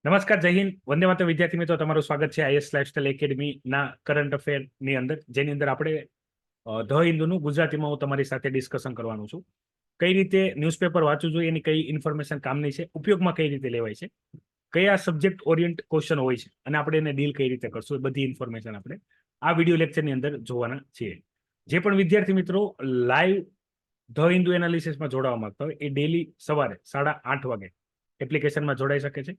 નમસ્કાર, જય હિન્દ, વંદે માતરમ વિદ્યાર્થી મિત્રો, તમારું સ્વાગત છે આઈએસ લાઇફસ્ટાઇલ એકેડમીના કરંટ અફેરની અંદર, જેની અંદર આપણે ધ હિન્દુનું ગુજરાતીમાં હું તમારી સાથે ડિસ્કશન કરવાનું છું. કઈ રીતે ન્યૂઝપેપર વાંચવું જોઈએ, એની કઈ ઇન્ફોર્મેશન કામની છે, ઉપયોગમાં કઈ રીતે લેવાય છે, કયા સબ્જેક્ટ ઓરિયન્ટ ક્વેશ્ચન હોય છે અને આપણે એને ડીલ કઈ રીતે કરશું, એ બધી ઇન્ફોર્મેશન આપણે આ વિડીયો લેક્ચરની અંદર જોવાના છીએ. જે પણ વિદ્યાર્થી મિત્રો લાઈવ ધ હિન્દુ એનાલિસિસમાં જોડાવા માંગતા હોય એ ડેલી સવારે 8:30 વાગે એપ્લિકેશનમાં જોડાઈ શકે છે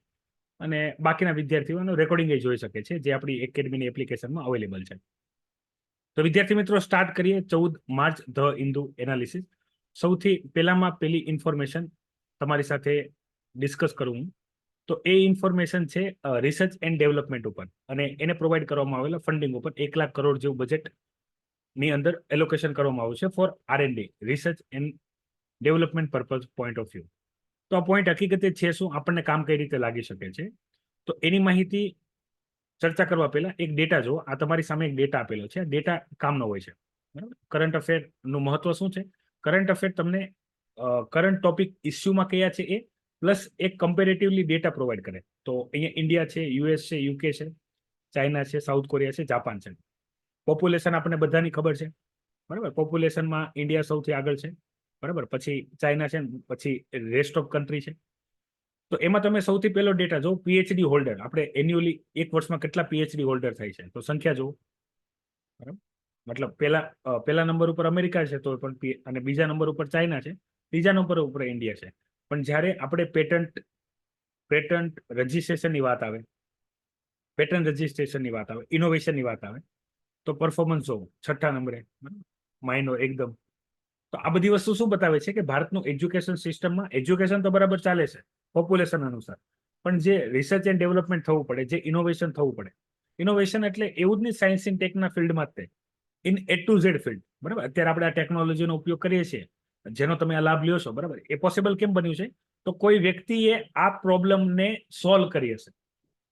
અને બાકીના વિદ્યાર્થીઓનું રેકોર્ડિંગ જોઈ શકે છે, જે આપણી એકેડમીની એપ્લિકેશનમાં અવેલેબલ છે. તો વિદ્યાર્થી મિત્રો, સ્ટાર્ટ કરીએ 14 માર્ચ ધ હિન્દુ એનાલિસિસ. સૌથી પહેલી ઇન્ફોર્મેશન તમારી સાથે ડિસ્કસ કરું તો એ ઇન્ફોર્મેશન છે રિસર્ચ એન્ડ ડેવલપમેન્ટ ઉપર, અને એને પ્રોવાઈડ કરવામાં આવેલા ફંડિંગ ઉપર 1 લાખ કરોડ જેવું બજેટ ની અંદર એલોકેશન કરવામાં આવ્યું છે for R&D, research and development purpose point of view. તો આ પોઈન્ટ હકીકતે છે શું, આપણને કામ કઈ રીતે લાગી શકે છે, તો એની માહિતી ચર્ચા કરવા પહેલા એક ડેટા જો, આ તમારી સામે એક ડેટા આપેલો છે. આ ડેટા કામનો હોય છે, બરાબર. કરંટ અફેરનું મહત્વ શું છે? કરંટ અફેર તમને કરંટ ટોપિક ઇસ્યુમાં કયા છે એ પ્લસ એક કમ્પેરેટિવલી ડેટા પ્રોવાઈડ કરે. તો અહીંયા ઇન્ડિયા છે, યુએસ છે, યુકે છે, ચાઇના છે, સાઉથ કોરિયા છે, જાપાન છે. પોપ્યુલેશન આપણને બધાની ખબર છે, બરાબર. પોપ્યુલેશનમાં ઇન્ડિયા સૌથી આગળ છે, બરાબર. પછી ચાઇના છે, પછી રેસ્ટ ઓફ કન્ટ્રી છે. તો એમાં તમે સૌથી પહેલો ડેટા જો, પીએચડી હોલ્ડર. આપણે એન્યુઅલી એક વર્ષમાં કેટલા પીએચડી હોલ્ડર થાય છે, તો સંખ્યા જુઓ, બરાબર. મતલબ પહેલા નંબર ઉપર અમેરિકા છે, તો પણ અને બીજા નંબર ઉપર ચાઇના છે, ત્રીજા નંબર ઉપર ઇન્ડિયા છે. પણ જ્યારે આપણે પેટન્ટ રજિસ્ટ્રેશનની વાત આવે, ઇનોવેશનની વાત આવે, તો પરફોર્મન્સ જોવો 6ઠ્ઠા નંબરે, માઇનોર એકદમ. તો આ બધી વસ્તુ શું બતાવે છે કે ભારતનું એજ્યુકેશન સિસ્ટમમાં એજ્યુકેશન તો બરાબર ચાલે છે પોપ્યુલેશન અનુસાર, પણ જે રિસર્ચ એન્ડ ડેવલપમેન્ટ થવું પડે, જે ઇનોવેશન થવું પડે, ઇનોવેશન એટલે એવું જ નહીં સાયન્સ ઇન ટેકના ફિલ્ડમાં જ, in A to Z field, બરાબર. અત્યારે આપણે આ ટેકનોલોજીનો ઉપયોગ કરીએ છીએ, જેનો તમે આ લાભ લ્યો છો, બરાબર. એ પોસિબલ કેમ બન્યું છે? તો કોઈ વ્યક્તિએ આ પ્રોબ્લેમને સોલ્વ કરી હશે,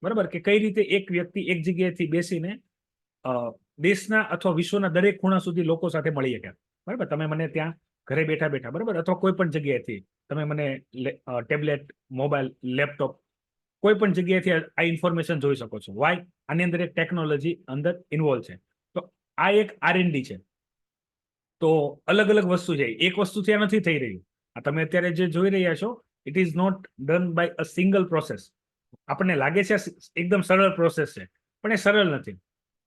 બરાબર. કે કઈ રીતે એક વ્યક્તિ એક જગ્યાએથી બેસીને દેશના અથવા વિશ્વના દરેક ખૂણા સુધી લોકો સાથે મળી શક્યા, બરાબર. તમે મને ત્યાં ઘરે બેઠા બેઠા, બરાબર, અથવા કોઈ પણ જગ્યાએથી તમે મને ટેબ્લેટ, મોબાઈલ, લેપટોપ, કોઈ પણ જગ્યાએથી આ ઇન્ફોર્મેશન જોઈ શકો છો. વાય? આની અંદર એક ટેકનોલોજી અંદર ઇન્વોલ્વ છે. તો આ એક R&D છે. તો અલગ અલગ વસ્તુ છે, એક વસ્તુ ત્યાં નથી થઈ રહ્યું. આ તમે અત્યારે જે જોઈ રહ્યા છો, it is not done by a single process. આપણને લાગે છે એકદમ સરળ પ્રોસેસ છે, પણ એ સરળ નથી.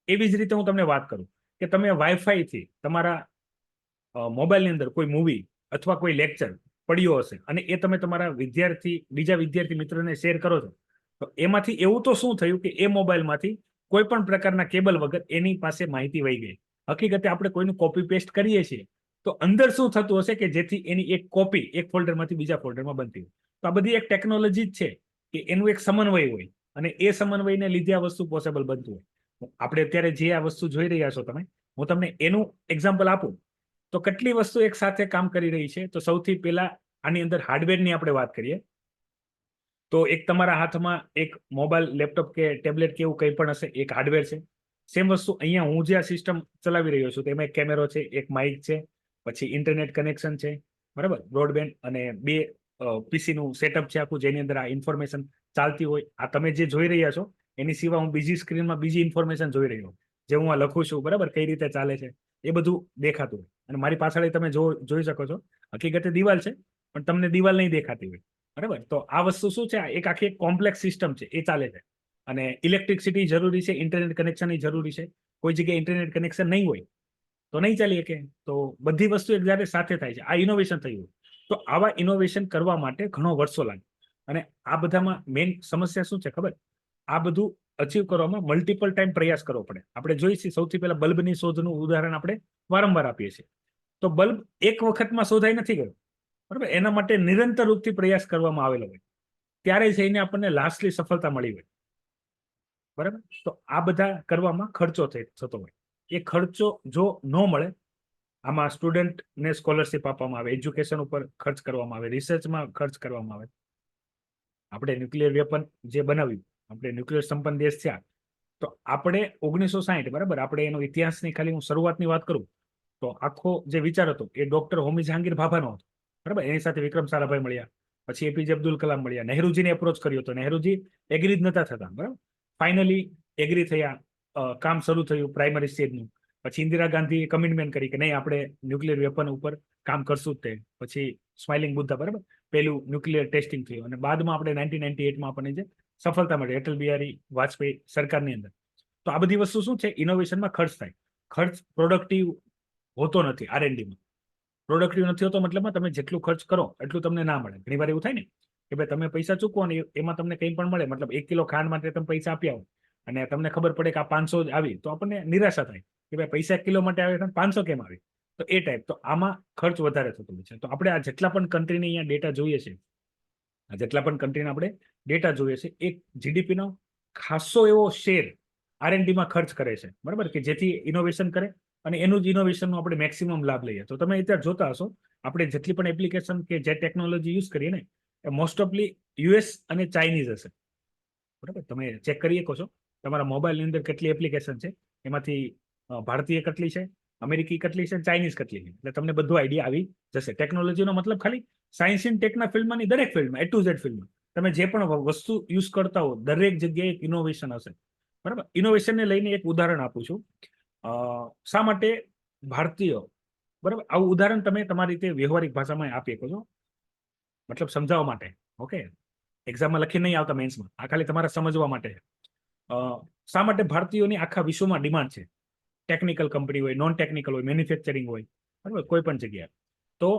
એવી જ રીતે હું તમને વાત કરું કે તમે વાઈફાઈ થી તમારા મોબાઈલની અંદર કોઈ મૂવી અથવા કોઈ લેક્ચર પડ્યો હશે અને એ તમે તમારા બીજા વિદ્યાર્થી મિત્રોને શેર કરો છો, તો એમાંથી એવું તો શું થયું કે એ મોબાઈલમાંથી કોઈ પણ પ્રકારના કેબલ વગર એની પાસે માહિતી વહી ગઈ. હકીકતે આપણે કોઈનું કોપી પેસ્ટ કરીએ છીએ, તો અંદર શું થતું હશે કે જેથી એની એક કોપી એક ફોલ્ડરમાંથી બીજા ફોલ્ડરમાં બનતી હોય. તો આ બધી એક ટેકનોલોજી જ છે કે એનું એક સમન્વય હોય, અને એ સમન્વયને લીધે આ વસ્તુ પોસિબલ બનતું હોય. આપણે અત્યારે જે આ વસ્તુ જોઈ રહ્યા છો તમે, હું તમને એનું એક્ઝામ્પલ આપું તો કેટલી વસ્તુ એક સાથે કામ કરી રહી છે. તો સૌથી પહેલા આની અંદર હાર્ડવેરની આપણે વાત કરીએ, તો એક તમારા હાથમાં એક મોબાઈલ, લેપટોપ કે ટેબ્લેટ કે એવું કંઈ પણ હશે, એક હાર્ડવેર છે. સેમ વસ્તુ અહીંયા હું જે આ સિસ્ટમ ચલાવી રહ્યો છું, તેમાં એક કેમેરો છે, એક માઇક છે, પછી ઇન્ટરનેટ કનેક્શન છે, બરાબર, બ્રોડબેન્ડ, અને 2 પીસીનું સેટઅપ છે આખું, જેની અંદર આ ઇન્ફોર્મેશન ચાલતી હોય. આ તમે જે જોઈ રહ્યા છો એની સિવાય હું બીજી સ્ક્રીનમાં બીજી ઇન્ફોર્મેશન જોઈ રહ્યો, જે હું આ લખું છું, બરાબર, કઈ રીતે ચાલે છે એ બધું દેખાતું હોય. અને મારી પાછળ તમે જોઈ શકો છો, હકીકતે દિવાલ છે, પણ તમને દિવાલ નહીં દેખાતી હોય, બરાબર. તો આ વસ્તુ શું છે? એક આખી કોમ્પ્લેક્સ સિસ્ટમ છે, એ ચાલે છે. અને ઇલેક્ટ્રિસિટી જરૂરી છે, ઇન્ટરનેટ કનેક્શન જરૂરી છે. કોઈ જગ્યાએ ઇન્ટરનેટ કનેક્શન નહીં હોય તો નહીં ચાલી શકે. તો બધી વસ્તુ એક જ્યારે સાથે થાય છે, આ ઇનોવેશન થયું. તો આવા ઇનોવેશન કરવા માટે ઘણો વર્ષો લાગે. અને આ બધામાં મેઇન સમસ્યા શું છે ખબર? આ બધું અચીવ કરવામાં મલ્ટિપલ ટાઈમ પ્રયાસ કરવો પડે. આપણે જોઈશું સૌથી પહેલા બલ્બની શોધનું ઉદાહરણ આપણે વારંવાર આપીએ છીએ. તો બલ્બ એક વખતમાં શોધાઈ નથી ગયો, બરાબર. એના માટે નિરંતર રૂપથી પ્રયાસ કરવામાં આવેલો હોય, ત્યારે જઈને આપણને લાસ્ટલી સફળતા મળી હોય, બરાબર. તો આ બધા કરવામાં ખર્ચો થતો હોય. એ ખર્ચો જો ન મળે, આમાં સ્ટુડન્ટને સ્કોલરશિપ આપવામાં આવે, એજ્યુકેશન ઉપર ખર્ચ કરવામાં આવે, રિસર્ચમાં ખર્ચ કરવામાં આવે. આપણે ન્યુક્લિયર વેપન જે બનાવ્યું, આપણે ન્યુક્લિયર સંપન્ન દેશ થયા, તો આપણે 1960, બરાબર, આપણે એનો ઇતિહાસની ખાલી હું શરૂઆતની વાત કરું તો આખો જે વિચાર હતો એ ડોક્ટર હોમી જહાંગીર ભાભાનો હતો, બરાબર. એની સાથે વિક્રમ સારાભાઈ મળ્યા, પછી એપીજે અબ્દુલ કલામ મળ્યા, નહેરુજીને એપ્રોચ કર્યો તો નહેરુજી એગ્રી જ નતા થતા, બરાબર. ફાઇનલી એગ્રી થયા, કામ શરૂ થયું પ્રાઇમરી સ્ટેજનું. પછી ઇન્દિરા ગાંધી કમિટમેન્ટ કરી કે નહીં, આપણે ન્યુક્લિયર વેપન ઉપર કામ કરશું જ તે. પછી સ્માઇલિંગ બુદ્ધા, બરાબર, પેલું ન્યુક્લિયર ટેસ્ટિંગ થયું, અને બાદમાં આપણે 1998માં આપણને જે સફળતા મળી અટલ બિહારી વાજપેયી સરકારની અંદર. તો આ બધી વસ્તુ શું છે, ઇનોવેશનમાં ખર્ચ થાય. ખર્ચ પ્રોડક્ટિવ હોતો નથી. આરએનડીમાં પ્રોડક્ટિવ નથી હોતો, મતલબમાં તમે જેટલું ખર્ચ કરો એટલું તમને ના મળે. ઘણી વાર એવું થાય ને કે ભાઈ તમે પૈસા ચૂકવો ને એમાં તમને કંઈ પણ મળે, મતલબ 1 કિલો ખાંડ માટે તમે પૈસા આપ્યા હોય અને તમને ખબર પડે કે આ 500 જ આવી, તો આપણને નિરાશા થાય કે ભાઈ પૈસા 1 કિલો માટે આવે 500 કેમ આવી. તો એ ટાઈપ, તો આમાં ખર્ચ વધારે થતો હોય છે. તો આપણે આ જેટલા પણ કન્ટ્રીને અહીંયા ડેટા જોઈએ છે, જેટલા પણ કન્ટ્રીને આપણે ડેટા જોઈએ છે, એક જીડીપીનો ખાસો એવો શેર આરએનડીમાં ખર્ચ કરે છે, બરાબર, કે જેથી ઇનોવેશન કરે અને એનું જ ઇનોવેશનનો આપણે મેક્સિમમ લાભ લઈએ. તો તમે અત્યારે જોતા હશો, આપણે જેટલી પણ એપ્લિકેશન કે જે ટેકનોલોજી યુઝ કરીએ ને, એ મોસ્ટ ઓફલી યુએસ અને ચાઇનીઝ હશે, બરાબર. તમે ચેક કરી શકો છો તમારા મોબાઈલની અંદર કેટલી એપ્લિકેશન છે, એમાંથી ભારતીય કેટલી છે, અમેરિકી કેટલી છે, ચાઇનીઝ કેટલી છે. એટલે તમને બધું આઈડિયા આવી જશે. ટેકનોલોજીનો મતલબ ખાલી સાયન્સ ઇન ટેકના ફિલ્ડમાં નહીં, દરેક ફિલ્ડમાં, A to Z ફિલ્ડમાં તમે જે પણ વસ્તુ યુઝ કરતા હો, દરેક જગ્યાએ એક ઇનોવેશન હશે, બરાબર. ઇનોવેશનને લઈને એક ઉદાહરણ આપું છું. શા માટે ભારતીય, બરાબર, આવું ઉદાહરણ તમે તમારી રીતે વ્યવહારિક ભાષામાં આપી શકો છો, મતલબ સમજાવવા માટે. ઓકે, એક્ઝામમાં લખી નહીં આવતા મેન્સમાં, આ ખાલી તમારે સમજવા માટે. શા માટે ભારતીયોની આખા વિશ્વમાં ડિમાન્ડ છે? ટેકનિકલ કંપની હોય, નોન ટેકનિકલ હોય, મેન્યુફેક્ચરિંગ હોય, બરાબર, કોઈ પણ જગ્યાએ. તો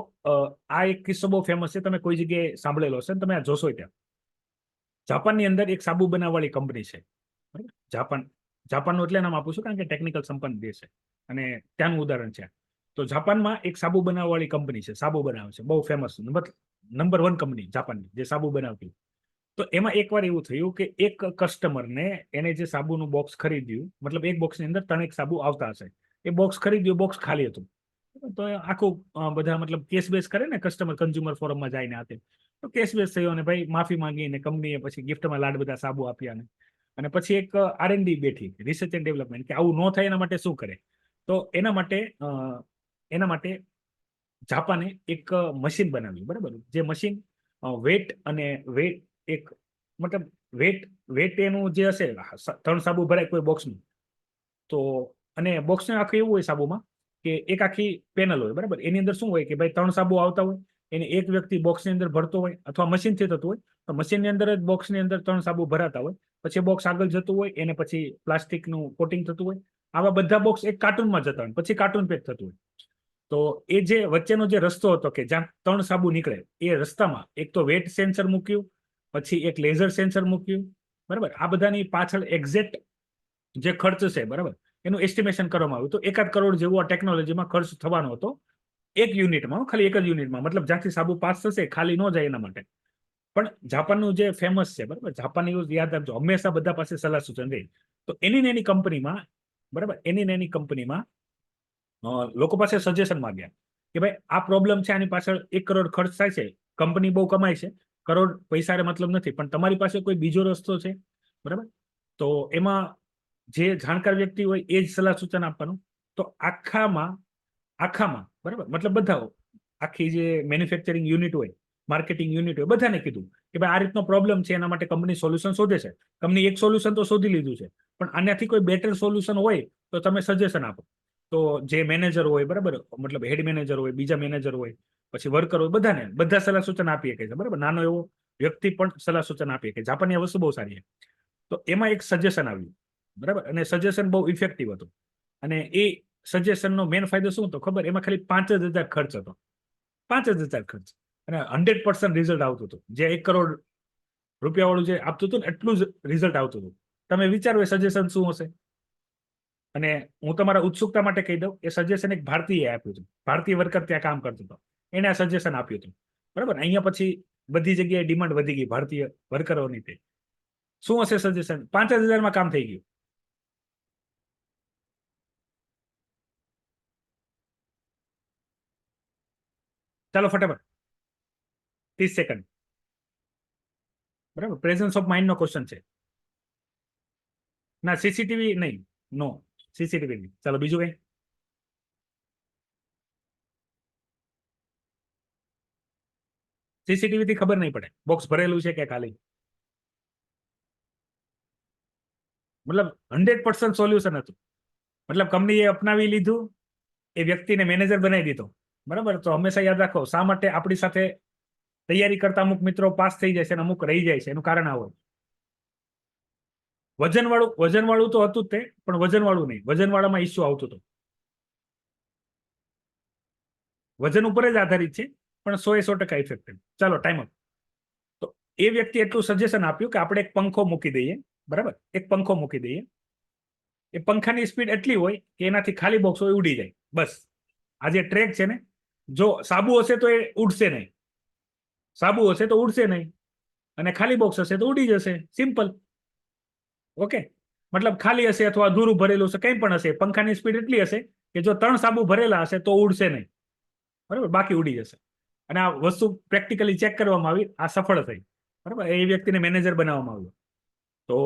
આ એક કિસ્સો બહુ ફેમસ છે, તમે કોઈ જગ્યાએ સાંભળેલો હશે, તમે આ જોશો ત્યાં. જાપાનની અંદર એક સાબુ બનાવવાળી કંપની છે, બરાબર. જાપાનનું એટલે નામ આપું છું કારણ કે ટેકનિકલ સંપન્ન દેશ છે અને ત્યાંનું ઉદાહરણ છે. તો જાપાનમાં એક સાબુ બનાવવાળી કંપની છે, સાબુ બનાવે છે, બહુ ફેમસ, નંબર 1 કંપની જાપાનની જે સાબુ બનાવતી. તો એમાં એકવાર એવું થયું કે એક કસ્ટમરને એને જે સાબુનું બોક્સ ખરીદ્યું, મતલબ એક બોક્સની અંદર 3 સાબુ આવતા હશે, એ બોક્સ ખરીદ્યું, બોક્સ ખાલી હતું. તો આખું બધા મતલબ કેસ બેસ કરે ને, કસ્ટમર કન્ઝ્યુમર ફોરમમાં જઈને આપે, તો કેસ બેસ થયો અને ભાઈ માફી માંગીને કંપનીએ પછી ગિફ્ટમાં લાડ બધા સાબુ આપ્યા. અને પછી એક આરએનડી બેઠી, રિસર્ચ એન્ડ ડેવલપમેન્ટ, કે આવું ન થાય એના માટે શું કરે. તો એના માટે જાપાને એક મશીન બનાવ્યું, બરાબર. જે મશીન વેટ અને વેટ એક મતલબ વેટ એનું જે હશે, 3 સાબુ ભરાય કોઈ બોક્સનું, તો અને બોક્સને આખું એવું હોય સાબુમાં કે એક આખી પેનલ હોય, બરાબર. એની અંદર શું હોય કે ભાઈ 3 સાબુ આવતા હોય, એને એક વ્યક્તિ બોક્સની અંદર ભરતો હોય, અથવા મશીનથી થતું હોય તો મશીનની અંદર જ બોક્સની અંદર 3 સાબુ ભરાતા હોય. પછી બોક્સ આગળ જતું હોય, એને પછી પ્લાસ્ટિકનું કોટિંગ થતું હોય. આવા બધા બોક્સ એક કાર્ટૂનમાં જતા હોય, પછી કાર્ટૂન પેક થતું હોય. તો એ જે વચ્ચેનો જે રસ્તો હતો કે જ્યાં 3 સાબુ નીકળે, એ રસ્તામાં એક તો વેટ સેન્સર મૂક્યું, પછી એક લેઝર સેન્સર મૂક્યું, બરાબર. આ બધાની પાછળ એક્ઝેક્ટ જે ખર્ચ છે, બરાબર, એનું એસ્ટિમેશન કરવામાં આવ્યું. તો 1 કરોડ જેવો આ ટેકનોલોજીમાં ખર્ચ થવાનો હતો, એક યુનિટમાં, ખાલી એક જ યુનિટમાં, મતલબ જ્યાંથી સાબુ પાસ થશે ખાલી ન જાય એના માટે. પણ જાપાનનું જે ફેમસ છે, બરાબર, જાપાની યાદ રાખજો, હંમેશા બધા પાસે સલાહ સૂચન રહે. તો એની એની કંપનીમાં, બરાબર, એની એની કંપનીમાં લોકો પાસે સજેશન માંગ્યા કે ભાઈ આ પ્રોબ્લેમ છે, આની પાછળ 1 કરોડ ખર્ચ થાય છે, કંપની બહુ કમાય છે, કરોડ પૈસા મતલબ નથી, પણ તમારી પાસે કોઈ બીજો રસ્તો છે, બરાબર. તો એમાં જે જાણકાર વ્યક્તિ હોય એ જ સલાહ સૂચન આપવાનું. તો આખામાં, બરાબર, મતલબ બધા, આખી જે મેન્યુફેક્ચરિંગ યુનિટ હોય, માર્કેટિંગ યુનિટ હોય, બધાને કીધું કે ભાઈ આ રીતનો પ્રોબ્લેમ છે, એના માટે કંપની સોલ્યુશન શોધે છે. કંપની એક સોલ્યુશન તો શોધી લીધું છે, પણ આનાથી કોઈ બેટર સોલ્યુશન હોય તો તમે સજેશન આપો. તો જે મેનેજર હોય, બરાબર, મતલબ હેડ મેનેજર હોય, બીજા મેનેજર હોય, પછી વર્કર હોય, બધાને બધા સલાહ સૂચન આપીએ કે છે, બરાબર. નાનો એવો વ્યક્તિ પણ સલાહ સૂચન આપીએ કે જાપાનની આ વસ્તુ બહુ સારી છે. તો એમાં એક સજેશન આવ્યું, બરાબર, અને સજેશન બહુ ઇફેક્ટિવ હતું. અને એ સજેશનનો મેન ફાયદો શું હતો ખબર? એમાં ખાલી 5,000 ખર્ચ હતો, 5,000 ખર્ચ, અને 100% રિઝલ્ટ આવતું હતું. જે 1 કરોડ રૂપિયા વાળું જે આપતું હતું ને, એટલું જ રિઝલ્ટ આવતું હતું. તમે વિચારો એ સજેશન શું હશે. અને હું તમારા ઉત્સુકતા માટે કહી દઉં, એ સજેશન એક ભારતીય આપ્યું હતું, ભારતીય વર્કર ત્યાં કામ કરતો હતો, એને આ સજેશન આપ્યું હતું, બરાબર. અહીંયા પછી બધી જગ્યાએ ડિમાન્ડ વધી ગઈ ભારતીય વર્કરોની. તે શું હશે સજેશન? 5,000માં કામ થઈ ગયું. ચાલો ફટાફટ, 30 સેકન્ડ, બરાબર. પ્રેઝન્સ ઓફ માઇન્ડ નો ક્વેશ્ચન છે. ના, સીસીટીવી નહીં, નો સીસીટીવી નહીં. ચાલો બીજું કઈ. સીસીટીવી થી ખબર નહીં પડે બોક્સ ભરેલું છે કે ખાલી. મતલબ 100% સોલ્યુશન હતું. મતલબ કંપનીએ અપનાવી લીધું, એ વ્યક્તિને મેનેજર બનાવી દીધો. બરાબર, તો હંમેશા યાદ રાખો શા માટે આપણી સાથે તૈયારી કરતા અમુક મિત્રો પાસ થઈ જાય છે અને અમુક રહી જાય છે. એનું કારણ આવું વજન વાળું તો હતું જ તે, પણ વજન વાળું નહીં, વજન વાળામાં ઇસ્યુ આવતું હતું. વજન ઉપર જ આધારિત છે, પણ 100% ઇફેક્ટિવ. ચાલો ટાઈમ અપ. તો એ વ્યક્તિ એટલું સજેશન આપ્યું કે આપણે એક પંખો મૂકી દઈએ. બરાબર, એક પંખો મૂકી દઈએ. એ પંખાની સ્પીડ એટલી હોય કે એનાથી ખાલી બોક્સ હોય ઉડી જાય. બસ આ જે ટ્રેક છે ને, જો સાબુ હશે તો એ ઉડશે નહીં, સાબુ હશે તો ઉડશે નહીં, અને ખાલી બોક્સ હશે તો ઉડી જશે. સિમ્પલ. ઓકે, મતલબ ખાલી હશે અથવા અધૂરું ભરેલું હશે, કંઈ પણ હશે, પંખાની સ્પીડ એટલી હશે કે જો 3 સાબુ ભરેલા હશે તો ઉડશે નહીં. બરાબર, બાકી ઉડી જશે. અને આ વસ્તુ પ્રેક્ટિકલી ચેક કરવામાં આવી, આ સફળ થઈ. બરાબર, એ વ્યક્તિને મેનેજર બનાવવામાં આવ્યો. તો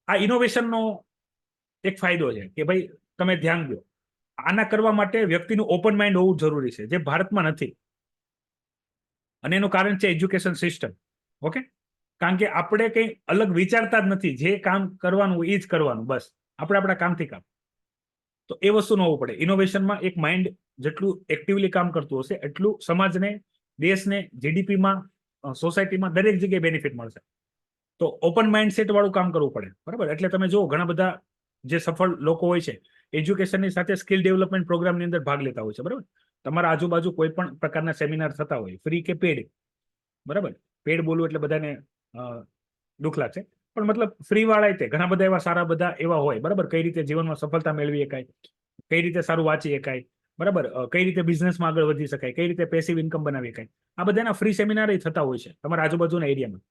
આ ઇનોવેશનનો એક ફાયદો છે કે ભાઈ તમે ધ્યાન દો, આના કરવા માટે વ્યક્તિનું ઓપન માઇન્ડ હોવું જરૂરી છે, જે ભારતમાં નથી. અને એનું કારણ છે એજ્યુકેશન સિસ્ટમ. ઓકે, કારણ કે આપણે કંઈ અલગ વિચારતા જ નથી, જે કામ કરવાનું એ જ કરવાનું, બસ આપણે આપણા કામથી કામ. તો એ વસ્તુ ન હોવું પડે. ઇનોવેશનમાં એક માઇન્ડ જેટલું એક્ટિવલી કામ કરતું હશે એટલું સમાજને, દેશને, જીડીપીમાં, સોસાયટીમાં દરેક જગ્યાએ બેનિફિટ મળશે. તો ઓપન માઇન્ડસેટ વાળું કામ કરવું પડે. બરાબર, એટલે તમે જુઓ ઘણા બધા જે સફળ લોકો હોય છે એજ્યુકેશનની સાથે સ્કિલ ડેવલપમેન્ટ પ્રોગ્રામની અંદર ભાગ લેતા હોય છે. બરાબર, તમારા આજુબાજુ કોઈ પણ પ્રકારના સેમિનાર થતા હોય, ફ્રી કે પેડ. બરાબર, પેડ બોલવું એટલે બધાને દુઃખ લાગશે, પણ મતલબ ફ્રી વાળા તે ઘણા બધા એવા સારા બધા એવા હોય. બરાબર, કઈ રીતે જીવનમાં સફળતા મેળવી શકાય, કઈ રીતે સારું વાંચી શકાય, બરાબર, કઈ રીતે બિઝનેસમાં આગળ વધી શકાય, કઈ રીતે પેસિવ ઇન્કમ બનાવી શકાય, આ બધાના ફ્રી સેમિનાર થતા હોય છે તમારા આજુબાજુના એરિયામાં.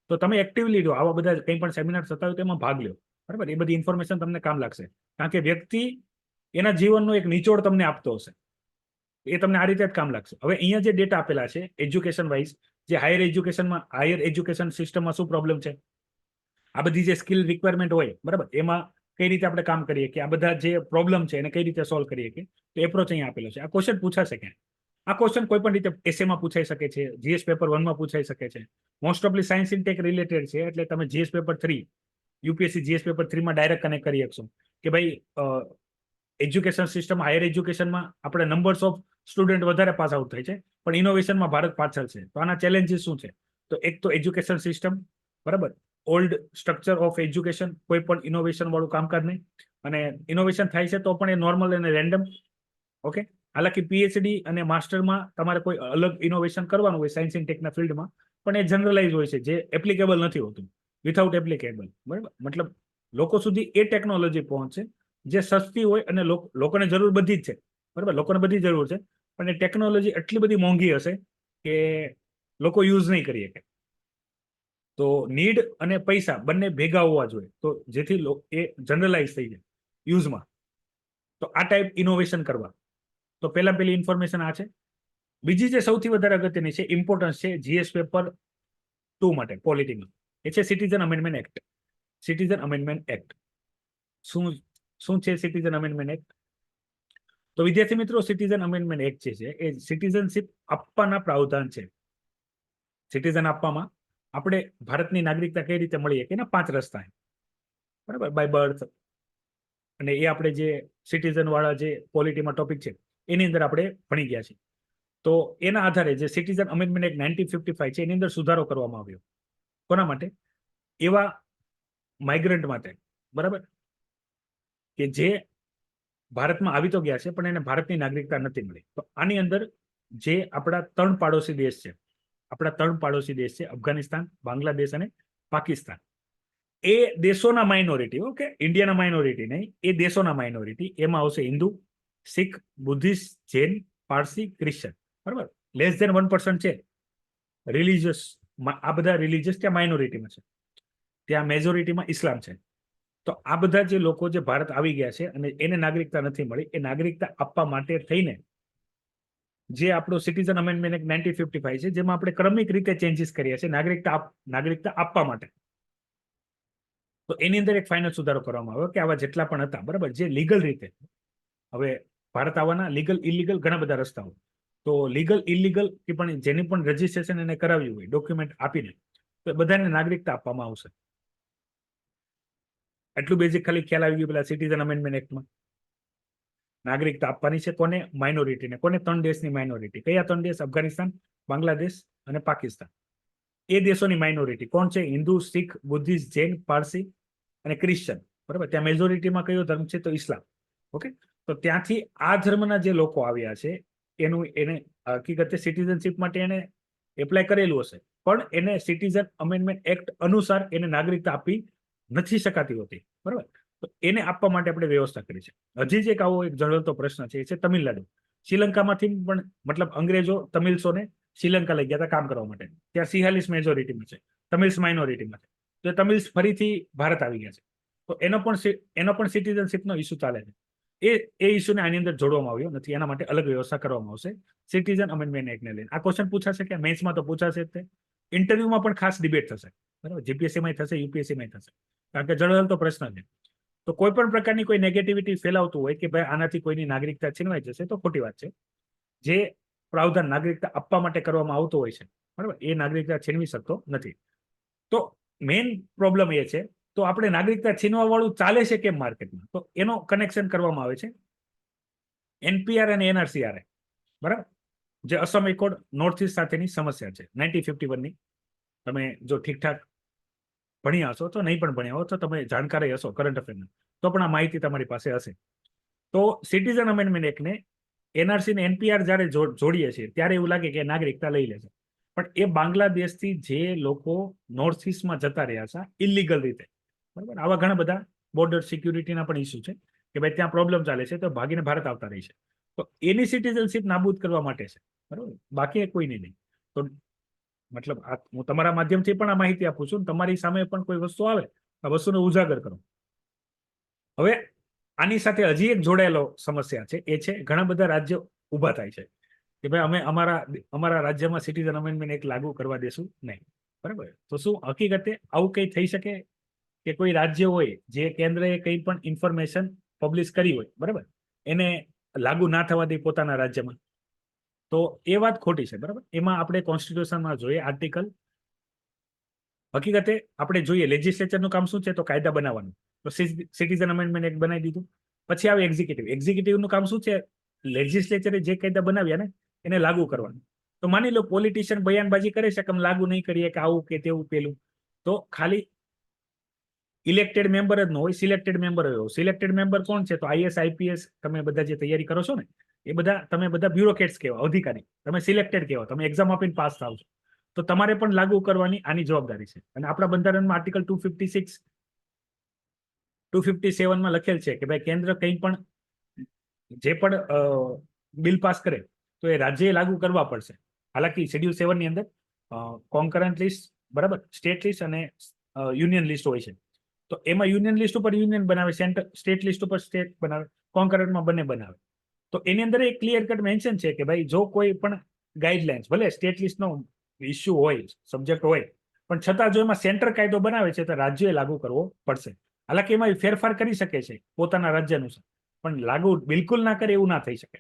તો તમે એક્ટિવલી લો, આવા બધા કંઈ પણ સેમિનાર થતા હોય તેમાં ભાગ લો. બરાબર, એ બધી ઇન્ફોર્મેશન તમને કામ લાગશે, કારણ કે વ્યક્તિ એના જીવનનો એક નિચોડ તમને આપતો હશે, એ તમને આ રીતે જ કામ લાગશે. હવે અહીંયા જે ડેટા આપેલા છે એજ્યુકેશન વાઇઝ, જે હાયર એજ્યુકેશન સિસ્ટમમાં શું પ્રોબ્લેમ છે, આ બધી જે સ્કિલ રિક્વાયરમેન્ટ હોય, બરાબર, એમાં કઈ રીતે આપણે કામ કરીએ કે આ બધા જે પ્રોબ્લેમ છે એને કઈ રીતે સોલ્વ કરીએ કે, તો એપ્રોચ અહીંયા આપેલો છે. આ ક્વેશ્ચન પૂછાશે કે આ ક્વેશ્ચન કોઈ પણ રીતે એસેમાં પૂછાઈ શકે છે, જીએસ પેપર 1 માં પૂછાઈ શકે છે. મોસ્ટ ઓફલી સાયન્સ ઇન્ટેક રિલેટેડ છે, એટલે તમે GS paper 3, UPSC GS paper 3 માં ડાયરેક્ટ કનેક્ટ કરી શકશો કે ભાઈ એજ્યુકેશન સિસ્ટમ, હાયર એજ્યુકેશનમાં આપણે નંબર્સ ઓફ સ્ટુડન્ટ વધારે પાસ આઉટ થાય છે, પણ ઇનોવેશનમાં ભારત પાછળ છે. તો આના ચેલેન્જીસ શું છે? તો એક તો એજ્યુકેશન સિસ્ટમ, બરાબર, ઓલ્ડ સ્ટ્રક્ચર ઓફ એજ્યુકેશન, કોઈ પણ ઇનોવેશન વાળું કામકાજ નહીં. અને ઇનોવેશન થાય છે તો પણ એ નોર્મલ અને રેન્ડમ. ઓકે, હાલાકી પીએચડી અને માસ્ટરમાં તમારે કોઈ અલગ ઇનોવેશન કરવાનું હોય સાયન્સ એન્ડ ટેકના ફિલ્ડમાં, પણ એ જનરલાઇઝ હોય છે, જે એપ્લિકેબલ નથી હોતું, વિથઆઉટ એપ્લિકેબલ. બરાબર, મતલબ લોકો સુધી એ ટેકનોલોજી પહોંચે જે સસ્તી હોય અને લોકોને જરૂર બધી જ છે. બરાબર, લોકોને બધી જરૂર છે, પણ એ ટેકનોલોજી એટલી બધી મોંઘી હશે કે લોકો યુઝ નહીં કરી શકે. તો નીડ અને પૈસા બંને ભેગા હોવા જોઈએ, તો જેથી એ જનરલાઇઝ થઈ જાય યુઝમાં. તો આ ટાઈપ ઇનોવેશન કરવા, તો પેલી ઇન્ફોર્મેશન આ છે. બીજી જે સૌથી વધારે અગત્યની છે, ઇમ્પોર્ટન્સ છે જીએસ પેપર 2 માટે પોલિટીમાં, એ છે citizen amendment act. Citizen amendment act શું છે? સિટીઝન અમેન્ડમેન્ટ એક્ટ, તો વિદ્યાર્થી મિત્રો, સિટીઝન અમેન્ડમેન્ટ એક્ટ છે એ સિટીઝનશીપ આપવાના પ્રાવધાન છે. સિટીઝન આપવામાં આપણે ભારતની નાગરિકતા કઈ રીતે મળીએ કે એના 5 રસ્તા. બરાબર, બાય બર્થ, અને એ આપણે જે સિટીઝન વાળા જે પોલિટીમાં ટોપિક છે એની અંદર આપણે ભણી ગયા છીએ. તો એના આધારે જે સિટીઝન અમેન્ડમેન્ટ એક્ટ 1955 છે એની અંદર સુધારો કરવામાં આવ્યો. કોના માટે? એવા માઇગ્રન્ટ માટે, બરાબર, કે જે ભારતમાં આવી તો ગયા છે પણ એને ભારતની નાગરિકતા નથી મળી. તો આની અંદર જે આપણા 3 પાડોશી દેશ છે, અફઘાનિસ્તાન, બાંગ્લાદેશ અને પાકિસ્તાન, એ દેશોના માઇનોરિટી, ઓકે, ઇન્ડિયાના માઇનોરિટી નહીં, એ દેશોના માઇનોરિટી. એમાં આવશે હિન્દુ, શીખ, બુદ્ધિસ્ટ, જૈન, પારસી, ક્રિશ્ચન. બરાબર, લેસ ધેન 1% છે રિલીજિયસ. આ બધા રિલીજિયસ ત્યાં માઇનોરિટીમાં છે, ત્યાં મેજોરિટીમાં ઇસ્લામ છે. તો આ બધા જે લોકો જે ભારત આવી ગયા છે અને એને નાગરિકતા નથી મળી, એ નાગરિકતા આપવા માટે થઈને જે આપણો સિટીઝન અમેન્ડમેન્ટ એક્ટ 1955 છે, જેમાં આપણે ક્રમિક રીતે ચેન્જીસ કર્યા છે નાગરિકતા આપવા માટે. તો એની અંદર એક ફાઇનલ સુધારો કરવામાં આવ્યો કે આવા જેટલા પણ હતા, બરાબર, જે લીગલ રીતે, હવે ભારત આવવાના લીગલ ઇલીગલ ઘણા બધા રસ્તાઓ, તો તો લીગલ ઇલીગલ કે પણ જેની પણ રજીસ્ટ્રેશન એને કરાવ્યું હોય ડોક્યુમેન્ટ આપીને, તો બધાને નાગરિકતા આપવામાં આવશે. એટલું બેઝિક ખાલી ખ્યાલ આવી ગયો પેલા સિટીઝન અમેન્ડમેન્ટ એક્ટમાં. નાગરિકતા આપવાની છે કોને? માઇનોરિટીને. કોને? 3 દેશની માઇનોરિટી. કયા 3 દેશ? અફઘાનિસ્તાન, બાંગ્લાદેશ અને પાકિસ્તાન. એ દેશોની માઇનોરિટી કોણ છે? હિન્દુ, શીખ, બુદ્ધિસ્ટ, જૈન, પારસી અને ક્રિશ્ચન. બરાબર. ત્યાં મેજોરિટીમાં કયો ધર્મ છે? તો ઇસ્લામ. ઓકે. તો ત્યાંથી આ ધર્મના જે લોકો આવ્યા છે એને હકીકતે સિટીઝનશીપ માટે એને એપ્લાય કરેલું હશે, પણ એને સિટીઝન અમેન્ડમેન્ટ એક્ટ અનુસાર એને નાગરિકતા આપી નથી શકાતી હોતી. બરાબર. તો એને આપવા માટે આપણે વ્યવસ્થા કરી છે. હજી જ એક આવો એક જળવતો પ્રશ્ન છે, એ છે તમિલનાડુ. શ્રીલંકામાંથી પણ મતલબ અંગ્રેજો તમિલ્સોને શ્રીલંકા લઈ ગયા હતા કામ કરવા માટે. ત્યાં 46 મેજોરિટીમાં છે, તમિલ્સ માઇનોરિટીમાં છે. તો તમિલ્સ ફરીથી ભારત આવી ગયા છે. તો એનો પણ સિટીઝનશીપનો ઇસ્યુ ચાલે છે. એ ઇસ્યુને આની અંદર જોડવામાં આવ્યો નથી. એના માટે અલગ વ્યવસ્થા કરવામાં આવશે સિટીઝન અમેન્ડમેન્ટ એક્ટને લઈને. આ ક્વેશ્ચન પૂછાશે કે મેન્સમાં તો પૂછાશે જ તે. ઇન્ટરવ્યુમાં પણ ખાસ ડિબેટ થશે. બરાબર. જીપીએસસીમાં થશે, યુપીએસસીમાં થશે, કારણ કે જળહળતો પ્રશ્ન છે. તો કોઈ પણ પ્રકારની કોઈ નેગેટિવિટી ફેલાવતું હોય કે ભાઈ આનાથી કોઈની નાગરિકતા છીનવાઈ જશે, તો ખોટી વાત છે. જે પ્રાવધાન નાગરિકતા આપવા માટે કરવામાં આવતો હોય છે, બરાબર, એ નાગરિકતા છીનવી શકતો નથી. તો મેઇન પ્રોબ્લેમ એ છે, તો આપણે નાગરિકતા છીનવા વાળું ચાલે છે કેમ માર્કેટમાં? તો એનો કનેક્શન કરવામાં આવે છે એનપીઆર અને એનઆરસીઆર. બરાબર. જે અસમ એકોર્ડ નોર્થ ઇસ્ટ સાથેની સમસ્યા છે 1951ની. તમે જો ઠીકઠાક ભણ્યા હશો, તો નહીં પણ ભણ્યા હો તો તમે જાણકારી હશો કરંટ અફેરના, તો પણ આ માહિતી તમારી પાસે હશે. તો સિટીઝન અમેન્ડમેન્ટ એક્ટને એનઆરસી ને એનપીઆર જ્યારે જોડીએ છીએ ત્યારે એવું લાગે કે નાગરિકતા લઈ લે છે, પણ એ બાંગ્લાદેશથી જે લોકો નોર્થ ઇસ્ટમાં જતા રહ્યા છે ઇલીગલ રીતે, બરાબર, આવા ઘણા બધા બોર્ડર સિક્યુરિટીના પણ ઇસ્યુ છે કે ભાઈ ત્યાં પ્રોબ્લેમ ચાલે છે તો ભાગીને ભારત આવતા રહી છે. તો એની સિટીઝનશીપ નાબૂદ કરવા માટે છે, બરાબર, બાકી કોઈની નહીં. તો મતલબ હું તમારા માધ્યમથી પણ આ માહિતી આપું છું, તમારી સામે પણ કોઈ વસ્તુ આવે આ વસ્તુને ઉજાગર કરો. હવે આની સાથે હજી એક જોડાયેલો સમસ્યા છે, એ છે ઘણા બધા રાજ્યો ઊભા થાય છે કે ભાઈ અમે અમારા રાજ્યમાં સિટીઝન અમેન્ડમેન્ટ એક્ટ લાગુ કરવા દેશું નહીં. બરાબર. તો શું હકીકતે આવું કંઈ થઈ શકે કે કોઈ રાજ્ય હોય જે કેન્દ્રએ કંઈ પણ ઇન્ફોર્મેશન પબ્લિશ કરી હોય, બરાબર, એને લાગુ ના થવા દે પોતાના રાજ્યમાં? તો એ વાત ખોટી છે. બરાબર. એમાં આપણે કોન્સ્ટિટ્યુશનમાં જોઈએ આર્ટિકલ, હકીકતે આપણે જોઈએ લેજિસ્લેચરનું કામ શું છે? તો કાયદા બનાવવાનું. તો સિટીઝન અમેન્ડમેન્ટ એક્ટ બનાવી દીધું. પછી આવે એક્ઝિક્યુટિવનું કામ શું છે? લેજિસ્લેચરે જે કાયદા બનાવ્યા ને એને લાગુ કરવાનું. તો માની લો પોલિટિશિયન બયાનબાજી કરે છે કે અમે લાગુ નહીં કરીએ કે આવું કે તેવું પેલું, તો ખાલી ઇલેક્ટેડ મેમ્બર જ ન હોય, સિલેક્ટેડ મેમ્બર હોય. સિલેક્ટેડ મેમ્બર કોણ છે? તો આઈએસ આઈપીએસ તમે બધા જે તૈયારી કરો છો ને એ બધા તમે બધા બ્યુરોક્રેટ્સ કહેવાય, અધિકારી. તમે સિલેક્ટેડ કહેવાય, તમે એક્ઝામ આપીને પાસ થાવ છો, તો તમારે પણ લાગુ કરવાની આની જવાબદારી છે. અને આપણા બંધારણમાં આર્ટિકલ 256 257માં લખેલ છે કે ભાઈ કેન્દ્ર કંઈ પણ જે પણ બિલ પાસ કરે તો એ રાજ્યએ લાગુ કરવા પડશે. હાલાકી શેડ્યુલ 7 ની અંદર કોન્કરન્ટ લિસ્ટ, બરાબર, સ્ટેટ લિસ્ટ અને યુનિયન લિસ્ટ હોય છે. તો એમાં યુનિયન લિસ્ટ ઉપર યુનિયન બનાવે, સ્ટેટ લિસ્ટ ઉપર સ્ટેટ બનાવે, કોન્કરન્ટમાં બંને બનાવે. તો એની અંદર એક ક્લિયર કટ મેન્શન છે કે ભાઈ જો કોઈ પણ ગાઈડલાઇન્સ, ભલે સ્ટેટ લિસ્ટનો ઇસ્યુ હોય, સબ્જેક્ટ હોય, પણ છતાં જો એમાં સેન્ટર કાયદો બનાવે છે તો રાજ્યએ લાગુ કરવો પડશે. હાલાકી એમાં ફેરફાર કરી શકે છે પોતાના રાજ્ય અનુસાર, પણ લાગુ બિલકુલ ના કરે એવું ના થઈ શકે.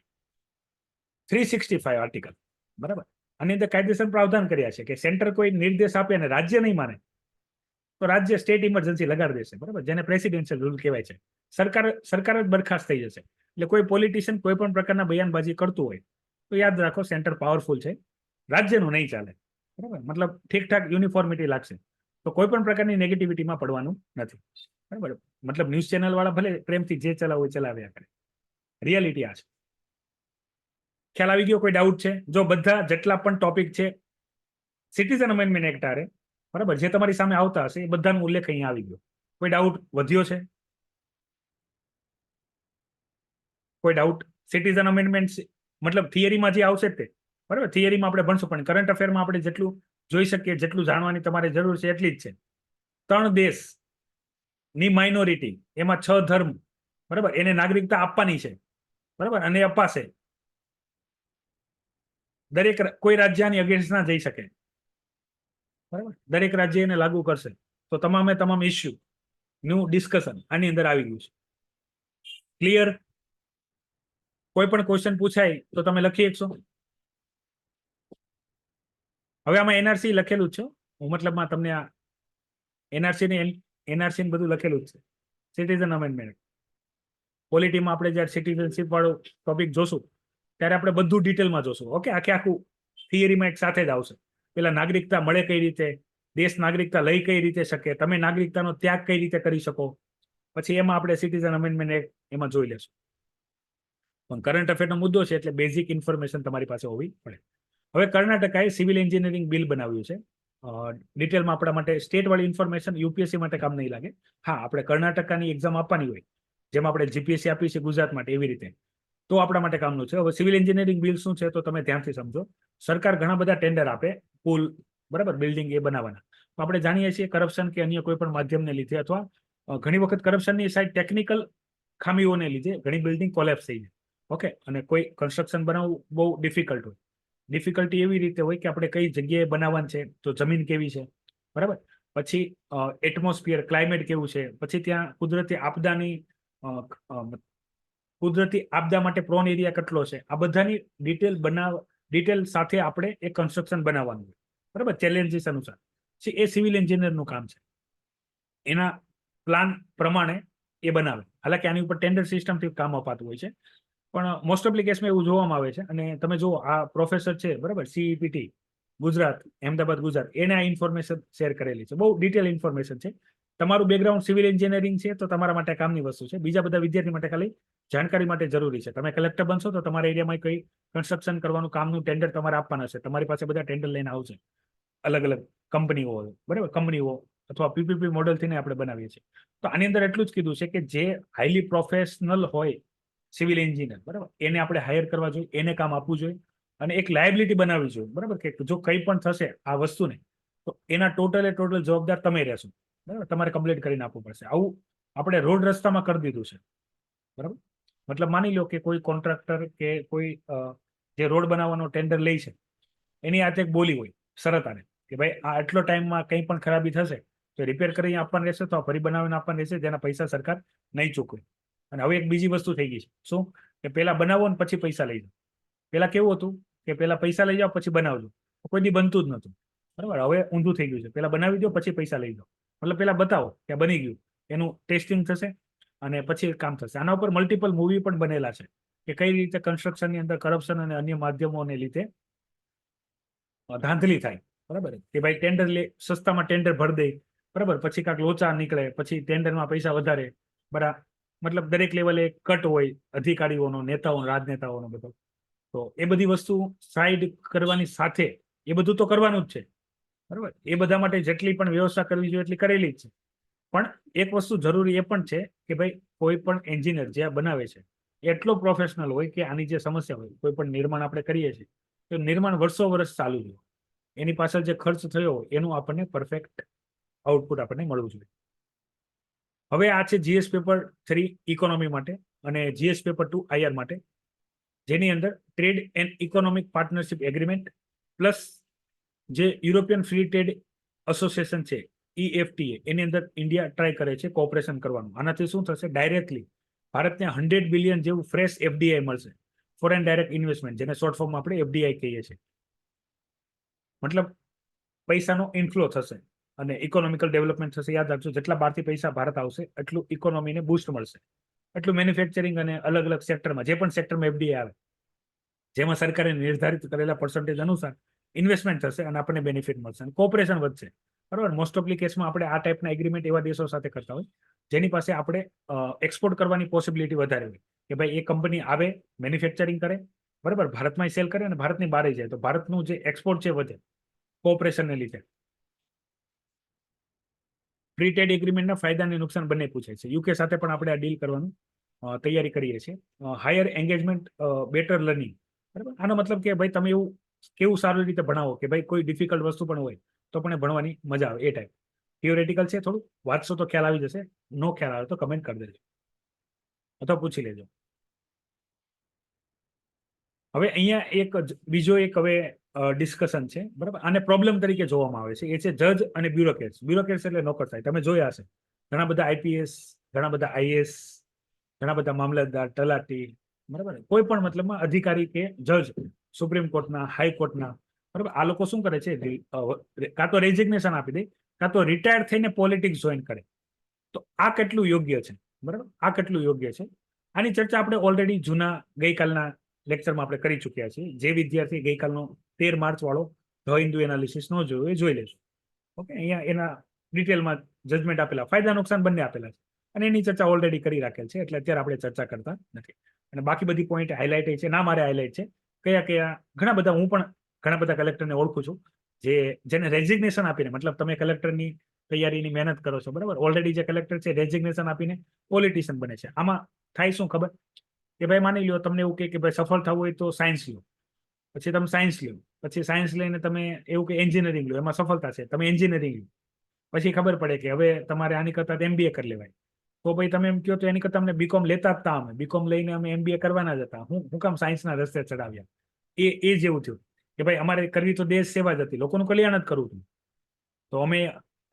365 આર્ટિકલ, બરાબર, આની અંદર કાયદેસર પ્રાવધાન કર્યા છે કે સેન્ટર કોઈ નિર્દેશ આપે અને રાજ્ય નહીં માને તો રાજ્ય સ્ટેટ ઇમરજન્સી લગાડી દેશે, બરાબર, જેને પ્રેસિડેન્શિયલ રૂલ કહેવાય છે. સરકાર જ બરખાસ્ત થઈ જશે. એટલે કોઈ પોલિટિશિયન કોઈ પણ પ્રકારના બયાનબાજી કરતું હોય તો યાદ રાખો સેન્ટર પાવરફુલ છે, રાજ્યનું નહીં ચાલે. બરાબર. મતલબ ઠીકઠાક યુનિફોર્મિટી લાગશે તો કોઈ પણ પ્રકારની નેગેટિવિટીમાં પડવાનું નથી. બરાબર. મતલબ ન્યૂઝ ચેનલ વાળા ભલે પ્રેમથી જે ચલાવો ચલાવ્યા કરે, રિયાલિટી આ છે. ખ્યાલ આવી ગયો? કોઈ ડાઉટ છે? જો બધા જેટલા પણ ટોપિક છે સિટીઝન અમેન્ડમેન્ટ એક્ટ આરે, બરાબર, જે તમારી સામે આવતા હશે એ બધાનો ઉલ્લેખ અહીંયા આવી ગયો. કોઈ ડાઉટ વધ્યો છે? કોઈ ડાઉટ? સિટીઝન અમેન્ડમેન્ટ મતલબ થિયરીમાં જે આવશે તે, બરાબર, થિયરીમાં આપણે ભણશું, પણ કરંટ અફેરમાં આપણે જેટલું જોઈ શકીએ, જેટલું જાણવાની તમારે જરૂર છે એટલી જ છે. 3 દેશની માઇનોરિટી, એમાં 6 ધર્મ, બરાબર, એને નાગરિકતા આપવાની છે, બરાબર, અને અપાશે. દરેક કોઈ રાજ્યની અગેન્સ્ટ ના જઈ શકે, બરાબર, દરેક રાજ્ય એને લાગુ કરશે. તો તમામ ઇસ્યુ નું ડિસ્કશન આની અંદર આવી ગયું છે. ક્લિયર? કોઈ પણ ક્વેશ્ચન પૂછાય તો તમે લખી શકશો. હવે આમાં એનઆરસી લખેલું જ છે, હું મતલબમાં તમને આ એનઆરસી ને બધું લખેલું જ છે. સિટીઝન અમેન્ડમેન્ટ પોલિટીમાં આપણે જ્યારે સિટીઝનશીપ વાળો ટોપિક જોશું ત્યારે આપણે બધું ડિટેલમાં જોશું. ઓકે, આખું થિયરીમાં એક સાથે જ આવશે. પેલા નાગરિકતા મળે કઈ રીતે, દેશ નાગરિકતા લઈ કઈ રીતે શકે, તમે નાગરિકતાનો ત્યાગ કઈ રીતે કરી શકો, પછી એમાં આપણે સિટીઝન અમેન્ડમેન્ટ એક્ટ એમાં જોઈ લેશું. પણ કરંટ અફેરનો મુદ્દો છે એટલે બેઝિક ઇન્ફોર્મેશન તમારી પાસે હોવી પડે. હવે કર્ણાટકાએ સિવિલ એન્જિનિયરિંગ બિલ બનાવ્યું છે. ડિટેલમાં આપણા માટે સ્ટેટ વાળી ઇન્ફોર્મેશન યુપીએસસી માટે કામ નહીં લાગે. હા, આપણે કર્ણાટકાની એક્ઝામ આપવાની હોય, જેમ આપણે જીપીએસસી આપી છે ગુજરાત માટે, એવી રીતે તો આપણા માટે કામનું છે. હવે સિવિલ એન્જિનિયરિંગ બિલ શું છે તો તમે ધ્યાનથી સમજો. સરકાર ઘણા બધા ટેન્ડર આપે પુલ, બરાબર, બિલ્ડિંગ એ બનાવવાના. તો આપણે જાણીએ છીએ કરપ્શન કે અન્ય કોઈ પણ માધ્યમને લીધે અથવા ઘણી વખત કરપ્શનની સાઈડ ટેકનિકલ ખામીઓને લીધે ઘણી બિલ્ડિંગ કોલેપ્સ થઈ જાય. ઓકે, અને કોઈ કન્સ્ટ્રક્શન બનાવવું બહુ ડિફિકલ્ટ હોય. ડિફિકલ્ટી એવી રીતે હોય કે આપણે કઈ જગ્યાએ બનાવવાનું છે, તો જમીન કેવી છે, બરાબર, પછી એટમોસ્ફિયર ક્લાઇમેટ કેવું છે, પછી ત્યાં કુદરતી આપદા માટે પ્રોન એરિયા કેટલો છે, આ બધાની ડિટેલ સાથે આપણે એક કન્સ્ટ્રક્શન બનાવવાનું હોય, બરાબર, ચેલેન્જીસ અનુસાર. એ સિવિલ એન્જિનિયરનું કામ છે. એના પ્લાન પ્રમાણે એ બનાવે. હાલાકી આની ઉપર ટેન્ડર સિસ્ટમથી કામ અપાતું હોય છે, પણ મોસ્ટ ઓફલી કેસમાં એવું જોવામાં આવે છે. અને તમે જુઓ, આ પ્રોફેસર છે, બરાબર, સીઈપીટી ગુજરાત, અહેમદાબાદ ગુજરાત, એને આ ઇન્ફોર્મેશન શેર કરેલી છે. બહુ ડિટેલ ઇન્ફોર્મેશન છે. તમારું બેકગ્રાઉન્ડ સિવિલ એન્જિનિયરિંગ છે તો તમારા માટે કામની વસ્તુ છે. બીજા બધા વિદ્યાર્થી માટે ખાલી જાણકારી માટે જરૂરી છે. તમે કલેક્ટર બનશો તો તમારા એરિયામાં કઈ કન્સ્ટ્રક્શન કરવાનું કામનું ટેન્ડર તમારે આપવાના છે. તમારી પાસે બધા ટેન્ડર લઈને આવશે, અલગ અલગ કંપનીઓ, બરાબર, કંપનીઓ અથવા પીપીપી મોડેલથી આપણે બનાવીએ છીએ. તો આની અંદર એટલું જ કીધું છે કે જે હાઈલી પ્રોફેશનલ હોય સિવિલ એન્જિનિયર, બરાબર, એને આપણે હાયર કરવા જોઈએ, એને કામ આપવું જોઈએ, અને એક લાયબિલિટી બનાવવી જોઈએ, બરાબર, કે જો કંઈ પણ થશે આ વસ્તુને તો એના ટોટલ જવાબદાર તમે રહેશો, બરાબર, તમારે કમ્પ્લીટ કરીને આપવું પડશે. આવું આપણે રોડ રસ્તામાં કરી દીધું છે, બરાબર. મતલબ માની લો કે કોઈ કોન્ટ્રાક્ટર કે કોઈ જે રોડ બનાવવાનો ટેન્ડર લે છે, એની હાથે એક બોલી હોય શરત આને કે ભાઈ આ આટલો ટાઈમમાં કંઈ પણ ખરાબી થશે તો રિપેર કરીને આપવાનું રહેશે, તો ફરી બનાવીને આપવાનું રહેશે, જેના પૈસા સરકાર નહીં ચૂકવે. અને હવે એક બીજી વસ્તુ થઈ ગઈ છે, શું કે પેલા બનાવો ને પછી પૈસા લઈ જાઓ. પેલા કેવું હતું કે પેલા પૈસા લઈ જાઓ પછી બનાવજો, કોઈ દી બનતું જ નતું, બરાબર. હવે ઊંધું થઈ ગયું છે, પેલા બનાવી દો પછી પૈસા લઈ જાઓ. મતલબ પેલા બતાવો કે બની ગયું, એનું ટેસ્ટિંગ થશે અને પછી કામ થશે. આના ઉપર મલ્ટિપલ મૂવી પણ બનેલા છે કે કઈ રીતે કન્સ્ટ્રક્શનની અંદર કરપ્શન અને અન્ય માધ્યમોને લીધે ધાંધલી થાય, બરાબર, કે ભાઈ ટેન્ડર લે, સસ્તામાં ટેન્ડર ભરી દે, બરાબર, પછી કાંક લોચા નીકળે, પછી ટેન્ડરમાં પૈસા વધારે, બરાબર. મતલબ દરેક લેવલે કટ હોય અધિકારીઓનો, નેતાઓનો, રાજનેતાઓનો બધો. તો એ બધી વસ્તુ સાઈડ કરવાની સાથે એ બધું તો કરવાનું જ છે, બરાબર. એ બધા માટે જેટલી પણ વ્યવસ્થા કરવી જોઈએ એટલી કરેલી જ છે. પણ એક વસ્તુ જરૂરી એ પણ છે કે ભાઈ કોઈ પણ એન્જિનિયર જે બનાવે છે એટલો પ્રોફેશનલ હોય કે આની જે સમસ્યા હોય, કોઈ પણ નિર્માણ આપણે કરીએ છીએ તો નિર્માણ વર્ષો વર્ષ ચાલુ છે, એની પાછળ જે ખર્ચ થયો એનું આપણને પરફેક્ટ આઉટપુટ આપણને મળવું જોઈએ. હવે આ છે જીએસ પેપર 3 ઇકોનોમી માટે અને જીએસ પેપર 2 આઈઆર માટે, જેની અંદર trade and economic partnership agreement plus જે યુરોપિયન ફ્રી ટ્રેડ એસોસિએશન છે EFTA, એની અંદર ઇન્ડિયા ટ્રાય કરે છે કોઓપરેશન કરવાનું. આનાથી શું થશે, ડાયરેક્ટલી ભારતને 100 બિલિયન જેવું ફ્રેશ એફડીઆઈ મળશે, ફોરેન ડાયરેક્ટ ઇન્વેસ્ટમેન્ટ, જેને શોર્ટ ફોર્મમાં આપણે એફડીઆઈ કહીએ છીએ. મતલબ પૈસાનો ઇનફ્લો થશે અને ઇકોનોમિકલ ડેવલપમેન્ટ થશે. યાદ રાખજો, જેટલા બહારથી પૈસા ભારત આવશે એટલું ઇકોનોમીને બૂસ્ટ મળશે, એટલું મેન્યુફેક્ચરિંગ અને અલગ અલગ સેક્ટરમાં, જે પણ સેક્ટરમાં એફડીઆઈ આવે, જેમાં સરકારે નિર્ધારિત કરેલા પર્સન્ટેજ અનુસાર ઇન્વેસ્ટમેન્ટ થશે અને આપણને બેનિફિટ મળશે અને કોઓપરેશન વધશે, બરાબર. મોસ્ટ ઓફલી કેસમાં આપણે આ ટાઈપના એગ્રીમેન્ટ એવા દેશો સાથે કરતા હોય જેની પાસે આપણે એક્સપોર્ટ કરવાની પોસિબિલિટી વધારે હોય, કે ભાઈ એ કંપની આવે, મેન્યુફેક્ચરિંગ કરે, બરાબર, ભારતમાં સેલ કરે અને ભારતની બહાર જાય, તો ભારતનું જે એક્સપોર્ટ છે વધે કોઓપરેશનને લીધે. ફ્રી ટ્રેડ એગ્રીમેન્ટના ફાયદા અને નુકસાન બંને પૂછાય છે. યુકે સાથે પણ આપણે આ ડીલ કરવાનું તૈયારી કરીએ છીએ. હાયર એન્ગેજમેન્ટ, બેટર લર્નિંગ, બરાબર. આનો મતલબ કે ભાઈ તમે એવું કેવું સારી રીતે ભણાવો કે ભાઈ કોઈ ડિફિકલ્ટ વસ્તુ પણ હોય તો પણ ભણવાની મજા આવે, એ ટાઈપ. થિયોરેટિકલ છે, થોડું વાંચશો તો ખ્યાલ આવી જશે, નો ખ્યાલ આવે તો કમેન્ટ કરી દેજો અથવા પૂછી લેજો. હવે અહીંયા એક બીજો એક હવે ડિસ્કશન છે, બરાબર. આને પ્રોબ્લેમ તરીકે જોવામાં આવે છે, એ છે જજ અને બ્યુરોક્રેટ્સ. બ્યુરોક્રેટ્સ એટલે નોકરશાહી. તમે જોયા હશે ઘણા બધા આઈપીએસ, ઘણા બધા આઈએસ, ઘણા બધા મામલતદાર, તલાટી, બરાબર, કોઈ પણ મતલબમાં અધિકારી કે જજ, સુપ્રીમ કોર્ટના, હાઈકોર્ટના, બરાબર. આ લોકો શું કરે છે, કાં તો રેઝિગ્નેશન આપી દે, કાં તો રિટાયર થઈને પોલિટિક્સ જોઈન કરે. તો આ કેટલું યોગ્ય છે? બરાબર, આ કેટલું યોગ્ય છે? આની ચર્ચા આપણે ઓલરેડી જૂના ગઈકાલના લેક્ચરમાં આપણે કરી ચૂક્યા છીએ. જે વિદ્યાર્થી ગઈકાલનો 13 માર્ચ વાળો ધ હિન્દુ એનાલિસિસ નો જોયું એ જોઈ લેશું. ઓકે, અહીંયા એના ડિટેલમાં જજમેન્ટ આપેલા, ફાયદા નુકસાન બંને આપેલા છે, અને એની ચર્ચા ઓલરેડી કરી રાખેલ છે, એટલે અત્યારે આપણે ચર્ચા કરતા નથી. અને બાકી બધી પોઈન્ટ હાઇલાઇટ છે, ના મારે હાઇલાઇટ છે, કયા કયા ઘણા બધા, હું પણ ઘણા બધા કલેક્ટરને ઓળખું છું જેને રેઝિગ્નેશન આપીને, મતલબ તમે કલેક્ટરની તૈયારીની મહેનત કરો છો, બરાબર, ઓલરેડી જે કલેક્ટર છે રેઝિગ્નેશન આપીને પોલિટિશિયન બને છે. આમાં થાય શું ખબર, કે ભાઈ માની લો તમને એવું કે ભાઈ સફળ થવું હોય તો સાયન્સ લો, પછી તમે સાયન્સ લો, પછી સાયન્સ લઈને તમે એવું કે એન્જિનિયરિંગ લો, એમાં સફળતા છે, તમે એન્જિનિયરિંગ લો, પછી ખબર પડે કે હવે તમારે આની કરતા MBA કરી લેવાય, તો ભાઈ તમે એમ કહો તો એની કરતા અમને બીકોમ લેતા જ હતા, અમે બીકોમ લઈને અમે MBA કરવાના જ હતા, હું કામ સાયન્સના રસ્તે ચડાવ્યા. એ જેવું થયું કે ભાઈ અમારે કરવી તો દેશ સેવા જ હતી, લોકોનું કલ્યાણ જ કરવું હતું, તો અમે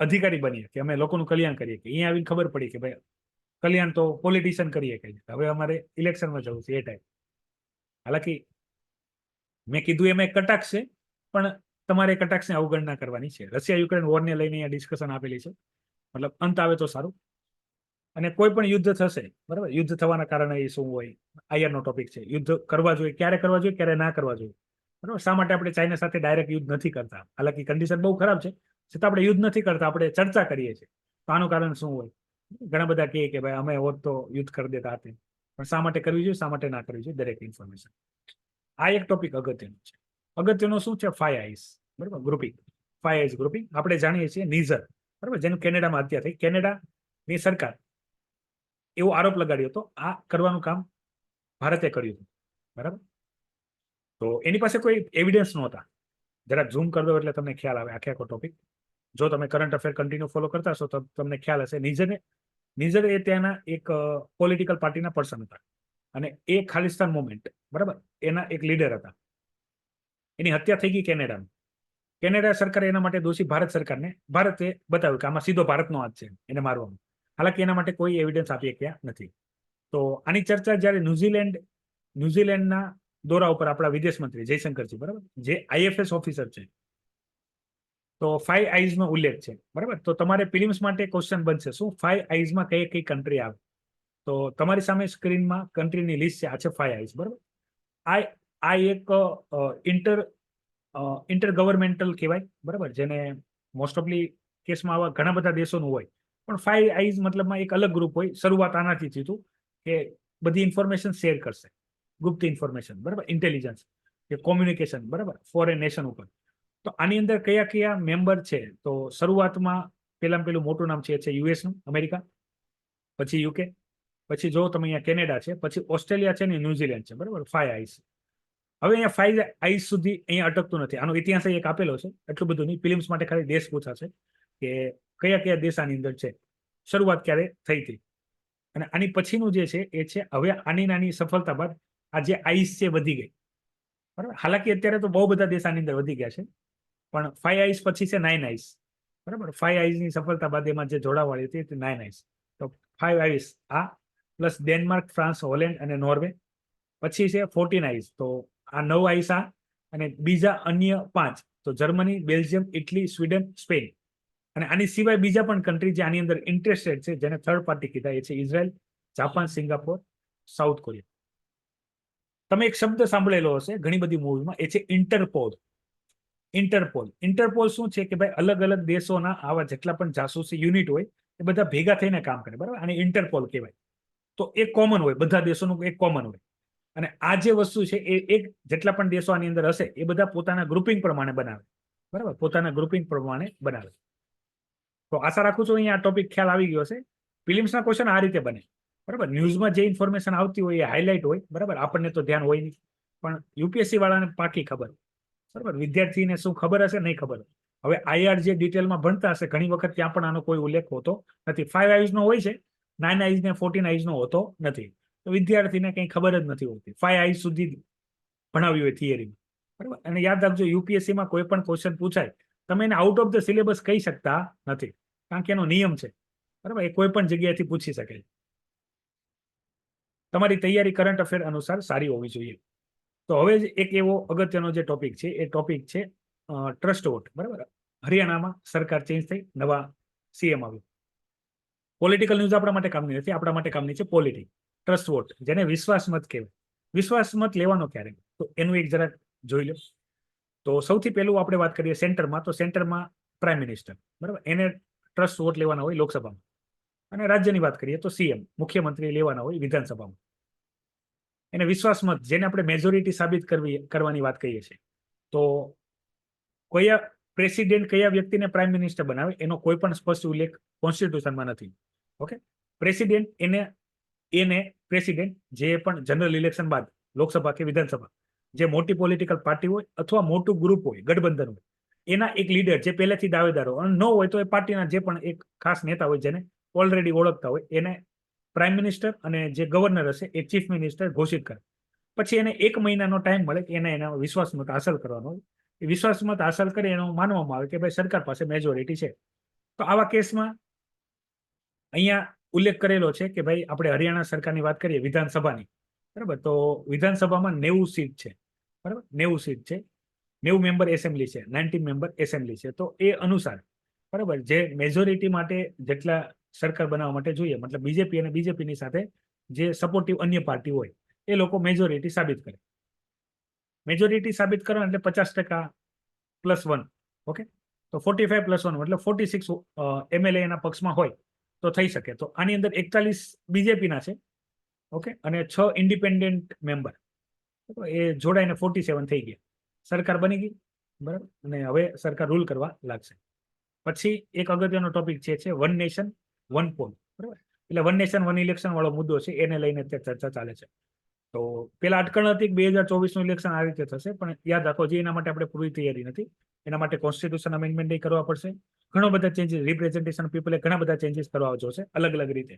અધિકારી બનીએ કે અમે લોકોનું કલ્યાણ કરીએ, કે અહીંયા આવીને ખબર પડી કે ભાઈ કલ્યાણ તો પોલિટિશિયન કરીએ, કે હવે અમારે ઇલેક્શનમાં જવું છે એ ટાઈમ. હાલાકી મેં કીધું એમ એક કટાક્ષ છે, પણ તમારે કટાક્ષની અવગણના કરવાની છે. રશિયા યુક્રેન વોરને લઈને અહીંયા ડિસ્કશન આપેલી છે, મતલબ અંત આવે તો સારું. અને કોઈ પણ યુદ્ધ થશે, બરાબર, યુદ્ધ થવાના કારણે એ શું હોય, આયરનો ટોપિક છે. યુદ્ધ કરવા જોઈએ, ક્યારે કરવા જોઈએ, ક્યારે ના કરવા જોઈએ, બરાબર. શા માટે આપણે ચાઇના સાથે ડાયરેક્ટ યુદ્ધ નથી કરતા? હાલાકી કન્ડિશન બહુ ખરાબ છે, છતાં આપણે યુદ્ધ નથી કરતા, આપણે ચર્ચા કરીએ છીએ. તો આનું કારણ શું હોય? ઘણા બધા કહે કે ભાઈ અમે હોત તો યુદ્ધ કરી દેતા હતા, પણ શા માટે કરવી જોઈએ, શા માટે ના કરવી જોઈએ, દરેક ઇન્ફોર્મેશન. આ એક ટોપિક અગત્યનો છે. અગત્યનો શું છે? 5 આઈસ, બરાબર, ગ્રુપિંગ. 5 આઈસ ગ્રુપિંગ આપણે જાણીએ છીએ. નીઝર, બરાબર, જેનું કેનેડામાં હત્યા થઈ, કેનેડાની સરકાર એવો આરોપ લગાડ્યો હતો આ કરવાનું કામ ભારતે કર્યું હતું, બરાબર. તો એની પાસે કોઈ એવિડન્સ નહોતા. જરાક ઝૂમ કરી દો એટલે તમને ખ્યાલ આવે આખો ટોપિક. જો તમે કરંટ અફેર કન્ટિન્યુ ફોલો કરતા હશો તો તમને ખ્યાલ હશે. નીઝર એ ત્યાંના એક પોલિટિકલ પાર્ટીના પર્સન હતા, અને એ ખાલિસ્તાન મુવમેન્ટ, બરાબર, એના એક લીડર હતા. એની હત્યા થઈ ગઈ કેનેડામાં. કેનેડા સરકારે એના માટે દોષી ભારત સરકારને, ભારતે બતાવ્યું કે આમાં સીધો ભારતનો હાથ છે એને મારવામાં. હાલાકી એના માટે કોઈ એવિડન્સ આપી શક્યા નથી. તો આની ચર્ચા જ્યારે ન્યુઝીલેન્ડના દોરા ઉપર આપણા વિદેશ મંત્રી જયશંકરજી, બરાબર, જે IFS ઓફિસર છે, તો 5 આઈઝનો ઉલ્લેખ છે, બરાબર. તો તમારે પ્રિલિમ્સ માટે ક્વેશ્ચન બનશે, શું 5 આઈઝમાં કઈ કઈ કન્ટ્રી આવે? તો તમારી સામે સ્ક્રીનમાં કન્ટ્રીની લિસ્ટ છે, આ છે 5 આઈઝ, બરાબર. આ એક ઇન્ટર ગવર્મેન્ટલ કહેવાય, બરાબર, જેને મોસ્ટ ઓફલી કેસમાં આવા ઘણા બધા દેશોનું હોય, પણ 5 આઈઝ મતલબમાં એક અલગ ગ્રુપ હોય. શરૂઆત આનાથી થયું કે બધી ઇન્ફોર્મેશન શેર કરશે, ગુપ્ત ઇન્ફોર્મેશન, બરાબર, ઇન્ટેલિજન્સ કે કોમ્યુનિકેશન, બરાબર, ફોરેન નેશન ઉપર. તો આની અંદર કયા કયા મેમ્બર છે? તો શરૂઆતમાં પેલું મોટું નામ છે US નું, અમેરિકા, પછી UK, પછી જો તમે અહીંયા કેનેડા છે, પછી ઓસ્ટ્રેલિયા છે ને ન્યુઝીલેન્ડ છે, બરાબર. 5 આઈસ. હવે અહીંયા 5 આઈસ સુધી અહીંયા અટકતું નથી. આનો ઇતિહાસ એક આપેલો છે, એટલું બધું નહીં. ફિલ્મ્સ માટે ખાલી દેશ પૂછાશે કે કયા કયા દેશ આની અંદર છે, શરૂઆત ક્યારે થઈ હતી, અને આની પછીનું જે છે એ છે હવે આની નાની સફળતા બાદ આ જે આઈસ છે વધી ગઈ, બરાબર. હાલાકી અત્યારે તો બહુ બધા દેશ આની અંદર વધી ગયા છે, પણ 5 આઈસ પછી છે 9 આઈસ, બરાબર. 5 આઈસની સફળતા બાદ એમાં જે જોડાવાળી હતી તે 9 આઈસ. તો 5 આઈસ આ પ્લસ ડેનમાર્ક, ફ્રાન્સ, હોલેન્ડ અને નોર્વે. પછી છે 14 આઈસ, તો આ 9 આઈસ આ, અને બીજા અન્ય 5 તો Germany, Belgium, Italy, Sweden, Spain. અને આની સિવાય બીજા પણ કન્ટ્રી જે આની અંદર ઇન્ટરેસ્ટેડ છે, જેને થર્ડ પાર્ટી કીધા, એ છે Israel, Japan, Singapore, south Korea. તમે એક શબ્દ સાંભળેલો હશે ઘણી બધી મૂવીમાં, એ છે ઇન્ટરપોલ. ઇન્ટરપોલ શું છે કે ભાઈ અલગ અલગ દેશોના આવા જેટલા પણ જાસૂસી યુનિટ હોય એ બધા ભેગા થઈને કામ કરે, બરાબર. અને ઇન્ટરપોલ કહેવાય. તો એ કોમન હોય, બધા દેશોનું એક કોમન હોય. અને આ જે વસ્તુ છે એ એક જેટલા પણ દેશો આની અંદર હશે એ બધા પોતાના ગ્રુપિંગ પ્રમાણે બનાવે, બરાબર, પોતાના ગ્રુપિંગ પ્રમાણે બનાવે. તો આશા રાખું છું અહીંયા આ ટોપિક ખ્યાલ આવી ગયો હશે. ફિલિમ્સના ક્વેશ્ચન આ રીતે બને, બરાબર. ન્યૂઝમાં જે ઇન્ફોર્મેશન આવતી હોય એ હાઇલાઇટ હોય, બરાબર, આપણને તો ધ્યાન હોય નહીં, પણ UPSC વાળાને પાકી ખબર, બરાબર. વિદ્યાર્થીને શું ખબર હશે? નહીં ખબર. હવે IR જે ડિટેલમાં ભણતા હશે ઘણી વખત ત્યાં પણ આનો કોઈ ઉલ્લેખ હોતો નથી. 5 આઈઝનો હોય છે, 9 આઈઝ ને 14 આઈઝનો હોતો નથી. તો વિદ્યાર્થીને કંઈ ખબર જ નથી હોતી. 5 આઈઝ સુધી ભણાવ્યું હોય થિયરીમાં, બરાબર. અને યાદ રાખજો, UPSCમાં કોઈ પણ ક્વેશ્ચન પૂછાય તમે એને આઉટ ઓફ ધ સિલેબસ કહી શકતા નથી, કારણ કે એનો નિયમ છે, બરાબર. એ કોઈ પણ જગ્યાએથી પૂછી શકે છે. તમારી તૈયારી કરંટ અફેર અનુસાર સારી હોવી જોઈએ. તો હવે એક એવો અગત્યનો જે ટોપિક છે એ ટોપિક છે ટ્રસ્ટ વોટ, બરાબર. હરિયાણામાં સરકાર ચેન્જ થઈ, નવા સીએમ આવ્યું. પોલિટિકલ ન્યૂઝ આપણા માટે કામની નથી, આપણા માટે કામની છે પોલિટિક, ટ્રસ્ટ વોટ, જેને વિશ્વાસ મત કહેવાય. વિશ્વાસ મત લેવાનો ક્યારે, તો એનું એક જરાક જોઈ લો. તો સૌથી પહેલું આપણે વાત કરીએ સેન્ટરમાં, તો સેન્ટરમાં પ્રાઇમ મિનિસ્ટર, બરાબર, એને ટ્રસ્ટ વોટ લેવાના હોય લોકસભામાં. અને રાજ્યની વાત કરીએ તો સીએમ, મુખ્યમંત્રી લેવાના હોય વિધાનસભામાં. એને વિશ્વાસ મત, જેને આપણે મેજોરિટી સાબિત કરવાની વાત કહીએ છીએ. તો કયા પ્રેસિડેન્ટ કયા વ્યક્તિને પ્રાઇમ મિનિસ્ટર બનાવે એનો કોઈ પણ સ્પષ્ટ ઉલ્લેખ કોન્સ્ટિટ્યુશનમાં નથી. ઓકે, પ્રેસિડેન્ટ એને પ્રેસિડેન્ટ જે પણ જનરલ ઇલેક્શન બાદ લોકસભા કે વિધાનસભા જે મોટી પોલિટિકલ પાર્ટી હોય અથવા મોટું ગ્રુપ હોય, ગઠબંધન હોય, એના એક લીડર જે પહેલેથી દાવેદાર હોય, અને ન હોય તો એ પાર્ટીના જે પણ એક ખાસ નેતા હોય જેને ઓલરેડી ઓળખતા હોય, એને પ્રાઇમ મિનિસ્ટર અને જે ગવર્નર હશે એ ચીફ મિનિસ્ટર ઘોષિત કરે. પછી એને 1 મહિનાનો ટાઈમ મળે કે એને એના વિશ્વાસ મત હાંસલ કરવાનો હોય. એ વિશ્વાસ મત હાંસલ કરી એનો માનવામાં આવે કે ભાઈ સરકાર પાસે મેજોરિટી છે. તો આવા કેસમાં અહીંયા ઉલ્લેખ કરેલો છે કે ભાઈ આપણે હરિયાણા સરકારની વાત કરીએ વિધાનસભાની, બરાબર, તો વિધાનસભામાં 90 સીટ છે, બરાબર, 90 સીટ છે, 90 મેમ્બર એસેમ્બલી છે, 19 મેમ્બર એસેમ્બલી છે. તો એ અનુસાર, બરાબર, જે મેજોરિટી માટે જેટલા સરકાર બનાવવા માટે જોઈએ, મતલબ બીજેપી અને બીજેપીની સાથે જે સપોર્ટિવ અન્ય પાર્ટી હોય એ લોકો મેજોરિટી સાબિત કરે. મેજોરિટી સાબિત કરો એટલે 50% +1, ઓકે, તો 45 + 1 એટલે 46 MLA એના પક્ષમાં હોય તો થઈ શકે. તો આની અંદર 41 બીજેપીના છે, ઓકે, અને 6 ઇન્ડિપેન્ડન્ટ મેમ્બર, એ જોડાઈને 47 થઈ ગયા. સરકાર બની ગઈ, બરાબર, અને હવે સરકાર રૂલ કરવા લાગશે. પછી એક અગત્યનો ટોપિક છે વન નેશન વન પોલ, બરાબર. એટલે વન નેશન વન ઇલેક્શન વાળો મુદ્દો છે, એને લઈને અત્યારે ચર્ચા ચાલે છે. તો પેલા અટકળ હતી કે 2024 નું ઇલેક્શન આ રીતે થશે, પણ યાદ રાખો જે એના માટે આપણે પૂરી તૈયારી નથી. એના માટે કોન્સ્ટિટ્યુશન અમેન્ડમેન્ટ કરવા પડશે, ઘણો બધા ચેન્જીસ, રિપ્રેઝન્ટેશન પીપલે ઘણા બધા ચેન્જીસ કરવા જોશે અલગ અલગ રીતે,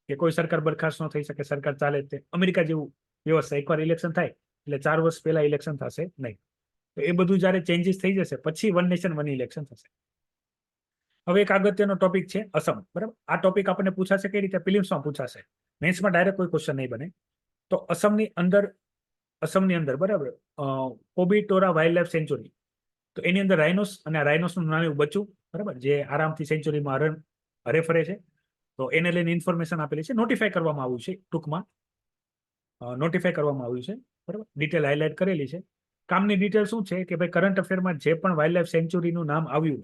કે કોઈ સરકાર બરખાસ્ત ન થઈ શકે, સરકાર ચાલે તે અમેરિકા જેવું વ્યવસ્થા. એકવાર ઇલેક્શન થાય એટલે 4 વર્ષ પહેલા ઇલેક્શન થશે નહીં. તો એ બધું જયારે ચેન્જીસ થઈ જશે પછી વન નેશન વન ઇલેક્શન થશે. હવે એક અગત્યનો ટોપિક છે અસમ, બરાબર. આ ટોપિક આપણને પૂછાશે કઈ રીતે, પ્રિલિમ્સમાં પૂછાશે, મેન્સમાં ડાયરેક્ટ કોઈ ક્વેશ્ચન નહીં બને. તો અસમની અંદર બરાબર કોબીટોરા વાઇલ્ડ લાઈફ સેન્ચુરી, તો એની અંદર રાઇનોસ, અને રાઇનોસનું નાનું બચ્ચું, બરાબર, જે આરામથી સેન્ચુરીમાં હરે ફરે છે. તો એને લઈને ઇન્ફોર્મેશન આપેલી છે, નોટિફાઈ કરવામાં આવ્યું છે, ટૂંકમાં નોટિફાઈ કરવામાં આવ્યું છે, બરાબર, ડિટેલ હાઇલાઇટ કરેલી છે. કામની ડિટેલ શું છે કે ભાઈ કરંટ અફેરમાં જે પણ વાઇલ્ડ લાઈફ સેન્ચુરીનું નામ આવ્યું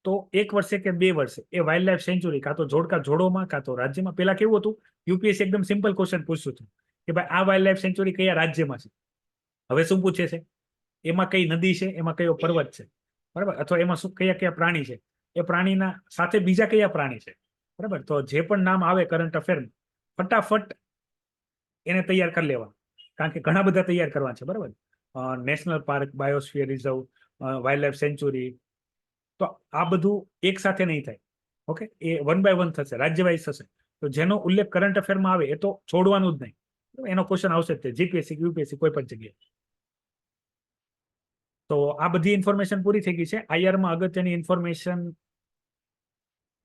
તો 1 વર્ષે કે 2 વર્ષે એ વાઇલ્ડ લાઈફ સેન્ચુરી કાં તો જોડોમાં કાં તો રાજ્યમાં. પેલા કેવું હતું, યુપીએસસી એકદમ સિમ્પલ ક્વેશ્ચન પૂછતું હતું કે ભાઈ આ વાઇલ્ડ લાઈફ સેન્ચુરી કયા રાજ્યમાં છે. હવે શું પૂછે છે, એમાં કઈ નદી છે, એમાં કયો પર્વત છે, બરાબર, અથવા એમાં શું કયા કયા પ્રાણી છે, એ પ્રાણીના સાથે બીજા કયા પ્રાણી છે, બરાબર. તો જે પણ નામ આવે કરંટ અફેરમાં ફટાફટ એને તૈયાર કરી લેવા, કારણ કે ઘણા બધા તૈયાર કરવા છે, બરાબર. National park, biosphere reserve, wildlife sanctuary, તો આ બધું એક સાથે નહીં થાય, ઓકે, એ 1 by 1 થશે, રાજ્ય વાઇઝ થશે. તો જેનો ઉલ્લેખ કરંટ અફેરમાં આવે એ તો છોડવાનું જ નહીં, એનો ક્વેશ્ચન આવશે જ, જીપીએસસી યુપીએસસી કોઈ પણ જગ્યાએ. તો આ બધી ઇન્ફોર્મેશન પૂરી થઈ ગઈ છે. આઈઆરમાં અગત્યની ઇન્ફોર્મેશન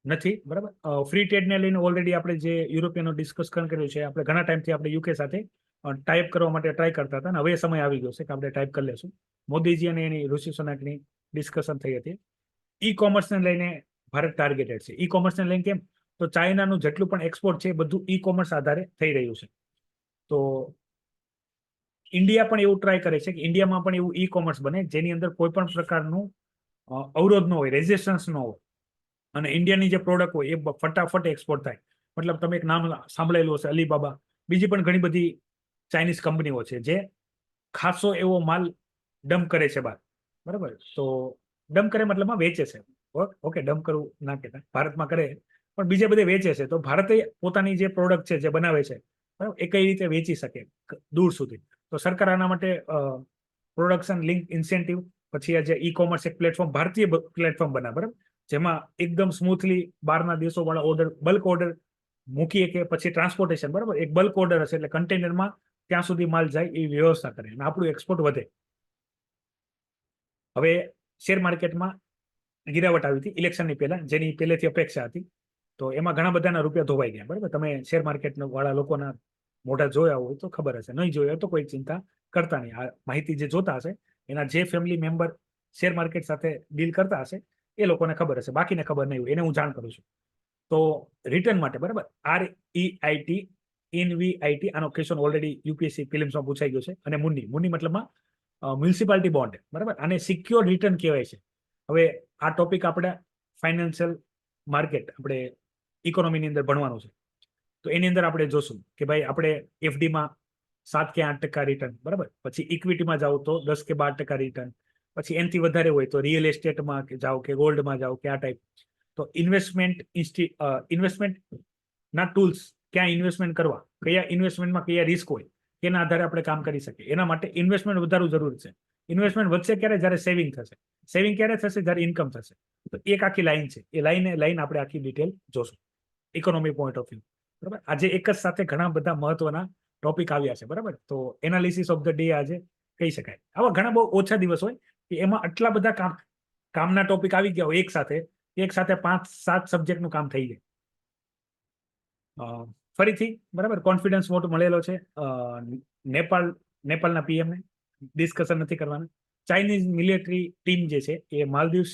નથી, બરાબર. ફ્રી ટ્રેડને લઈને ઓલરેડી આપણે જે યુરોપિયનો ડિસ્કશન કર્યું છે, આપણે ઘણા ટાઈમથી આપણે યુકે સાથે ટાઈપ કરવા માટે ટ્રાય કરતા હતા, અને હવે સમય આવી ગયો છે કે આપણે ટાઈપ કરી લેશું. મોદીજી અને એની ઋષિ સુનાકની ડિસ્કશન થઈ હતી. ઈ કોમર્સને લઈને ભારત ટાર્ગેટેડ છે. ઈ કોમર્સને લઈને કેમ, તો ચાઇનાનું જેટલું પણ એક્સપોર્ટ છે એ બધું ઈ કોમર્સ આધારે થઈ રહ્યું છે. તો ઇન્ડિયા પણ એવું ટ્રાય કરે છે કે ઇન્ડિયામાં પણ એવું ઈ કોમર્સ બને જેની અંદર કોઈ પણ પ્રકારનું અવરોધ ન હોય, રેઝિસ્ટન્સ ન હોય, અને ઇન્ડિયાની જે પ્રોડક્ટ હોય એ ફટાફટ એક્સપોર્ટ થાય. મતલબ તમે એક નામ સાંભળેલું હશે, અલીબાબા, બીજી પણ ઘણી બધી ચાઇનીઝ કંપનીઓ છે જે ખાસો એવો માલ ડમ્પ કરે છે બહાર, બરાબર. તો ડમ્પ કરે મતલબમાં વેચે છે, ઓકે, ડમ્પ કરવું ના કહેતા, ભારતમાં કરે પણ બીજે બધે વેચે છે. તો ભારતે પોતાની જે પ્રોડક્ટ છે જે બનાવે છે, બરાબર, એ કઈ રીતે વેચી શકે દૂર સુધી. તો સરકાર આના માટે પ્રોડક્શન લિંક ઇન્સેન્ટિવ, પછી આ જે ઈ કોમર્સ એક પ્લેટફોર્મ, ભારતીય પ્લેટફોર્મ બનાવે, બરાબર, જેમાં એકદમ સ્મૂથલી બહારના દેશો વાળા ઓર્ડર, બલ્ક ઓર્ડર મૂકીએ કે પછી ટ્રાન્સપોર્ટેશન, બરાબર, એક બલ્ક ઓર્ડર હશે એટલે કન્ટેનરમાં ત્યાં સુધી માલ જાય એ વ્યવસ્થા કરે અને આપણું એક્સપોર્ટ વધે. હવે શેર માર્કેટમાં ગિરાવટ આવી હતી ઇલેક્શનની પહેલા, જેની પહેલેથી અપેક્ષા હતી. તો એમાં ઘણા બધાના રૂપિયા ધોવાઈ ગયા, બરાબર. તમે શેર માર્કેટ વાળા લોકોના મોઢા જોયા હોય તો ખબર હશે, નહીં જોયા તો કોઈ ચિંતા કરતા નહીં. આ માહિતી જે જોતા હશે એના જે ફેમિલી મેમ્બર શેર માર્કેટ સાથે ડીલ કરતા હશે એ લોકોને ખબર હશે, બાકીને ખબર નહીં હોય, એને હું જાણ કરું છું. તો રિટર્ન માટે બરાબર REIT INVIT આનો ક્વેશ્ચન ઓલરેડી યુપીએસસી ફિલ્મ્સમાં પૂછાઈ ગયો છે. અને મુન્ની મતલબમાં મ્યુનિસિપાલિટી બોન્ડ બરાબર, આને સિક્યોર રિટર્ન કહેવાય છે. હવે આ ટોપિક આપણે ફાઇનાન્શિયલ માર્કેટ આપણે ઇકોનોમીની અંદર ભણવાનું છે. તો એની અંદર આપણે જોશું કે ભાઈ આપણે FDમાં 7 કે 8% રિટર્ન બરાબર, પછી ઇક્વિટીમાં જાઓ તો 10 કે 12% રિટર્ન, પછી એનાથી વધારે હોય તો રિયલ એસ્ટેટમાં જાઓ કે ગોલ્ડમાં જાઓ કે આ ટાઈપ. તો ઇન્વેસ્ટમેન્ટના ટૂલ્સ ક્યાં ઇન્વેસ્ટમેન્ટ કરવા, કયા ઇન્વેસ્ટમેન્ટમાં કયા રિસ્ક હોય, તેના આધારે આપણે કામ કરી શકીએ. એના માટે ઇન્વેસ્ટમેન્ટ વધારવું જરૂરી છે. ઇન્વેસ્ટમેન્ટ વધશે ક્યારે? જ્યારે સેવિંગ થશે. સેવિંગ ક્યારે થશે? જ્યારે ઇન્કમ થશે. તો એક આખી લાઈન છે, એ લાઈન આપણે આખી ડિટેલ જોશું ઇકોનોમી પોઈન્ટ ઓફ વ્યૂ બરાબર. આજે એક જ સાથે ઘણા બધા મહત્વના ટોપિક આવ્યા છે બરાબર. તો એનાલિસિસ ઓફ ધ ડે આજે કહી શકાય. આવા ઘણા બહુ ઓછા દિવસ હોય કે એમાં આટલા બધા કામના ટોપિક આવી ગયા હોય એક સાથે 5-7 સબ્જેક્ટનું કામ થઈ જાય. ફરીથી બરાબર કોન્ફિડન્સ વોટ મળેલો છે નેપાળના PM ને, ડિસ્કશન નથી કરવાના. ચાઇનીઝ મિલિટરી ટીમ જે છે એ માલદીવ,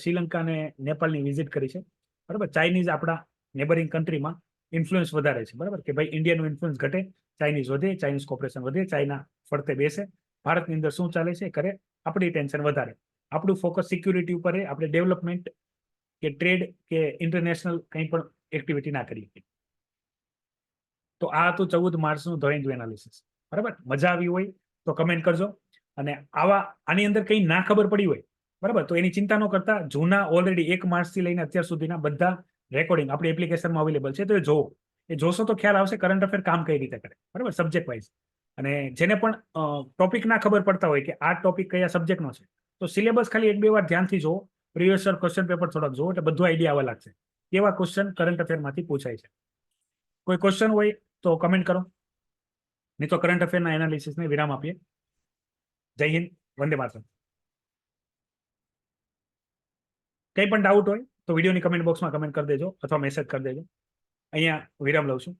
શ્રીલંકા અને નેપાળની વિઝિટ કરી છે બરાબર. ચાઇનીઝ આપણા નેબરિંગ કન્ટ્રીમાં ઇન્ફ્લુઅન્સ વધારે છે બરાબર, કે ભાઈ ઇન્ડિયાનું ઇન્ફ્લુઅન્સ ઘટે, ચાઇનીઝ વધે, ચાઇનીઝ કોર્પોરેશન વધે, ચાઇના ફરતે બેસે, ભારતની અંદર શું ચાલે છે કરે, આપણી ટેન્શન વધારે. આપણું ફોકસ સિક્યુરિટી ઉપર, આપણે ડેવલપમેન્ટ કે ટ્રેડ કે ઇન્ટરનેશનલ કંઈ પણ એક્ટિવિટી ના કરીએ. તો આ હતું 14 માર્ચનું ધ ઇન્ડુ એનાલિસિસ બરાબર. મજા આવી હોય તો કમેન્ટ કરજો. અને આની અંદર કંઈ ના ખબર પડી હોય બરાબર, તો એની ચિંતા ન કરતા, જૂના ઓલરેડી 1 માર્ચથી લઈને અત્યાર સુધીના બધા રેકોર્ડિંગ આપણી એપ્લિકેશનમાં અવેલેબલ છે. તો એ જોશો તો ખ્યાલ આવશે કરંટ અફેર કામ કઈ રીતે કરે બરાબર, સબ્જેક્ટ વાઇઝ. અને જેને પણ ટોપિક ના ખબર પડતા હોય કે આ ટોપિક કયા સબ્જેક્ટનો છે, તો સિલેબસ ખાલી 1-2 વાર ધ્યાનથી જોવો, પ્રીવિયસ યર ક્વેશ્ચન પેપર થોડાક જોવો, એટલે બધું આઈડિયા આવવા લાગશે કેવા ક્વેશ્ચન કરંટ અફેરમાંથી પૂછાય છે. કોઈ ક્વેશ્ચન હોય તો કમેન્ટ કરો, નહીં તો કરંટ અફેરના એનાલિસિસને વિરામ આપીએ. જય હિન્દ, વંદે માતરમ. કંઈ પણ ડાઉટ હોય તો વિડીયોની કમેન્ટ બોક્સમાં કમેન્ટ કરી દેજો અથવા મેસેજ કરી દેજો. અહીંયા વિરામ લઉં છું.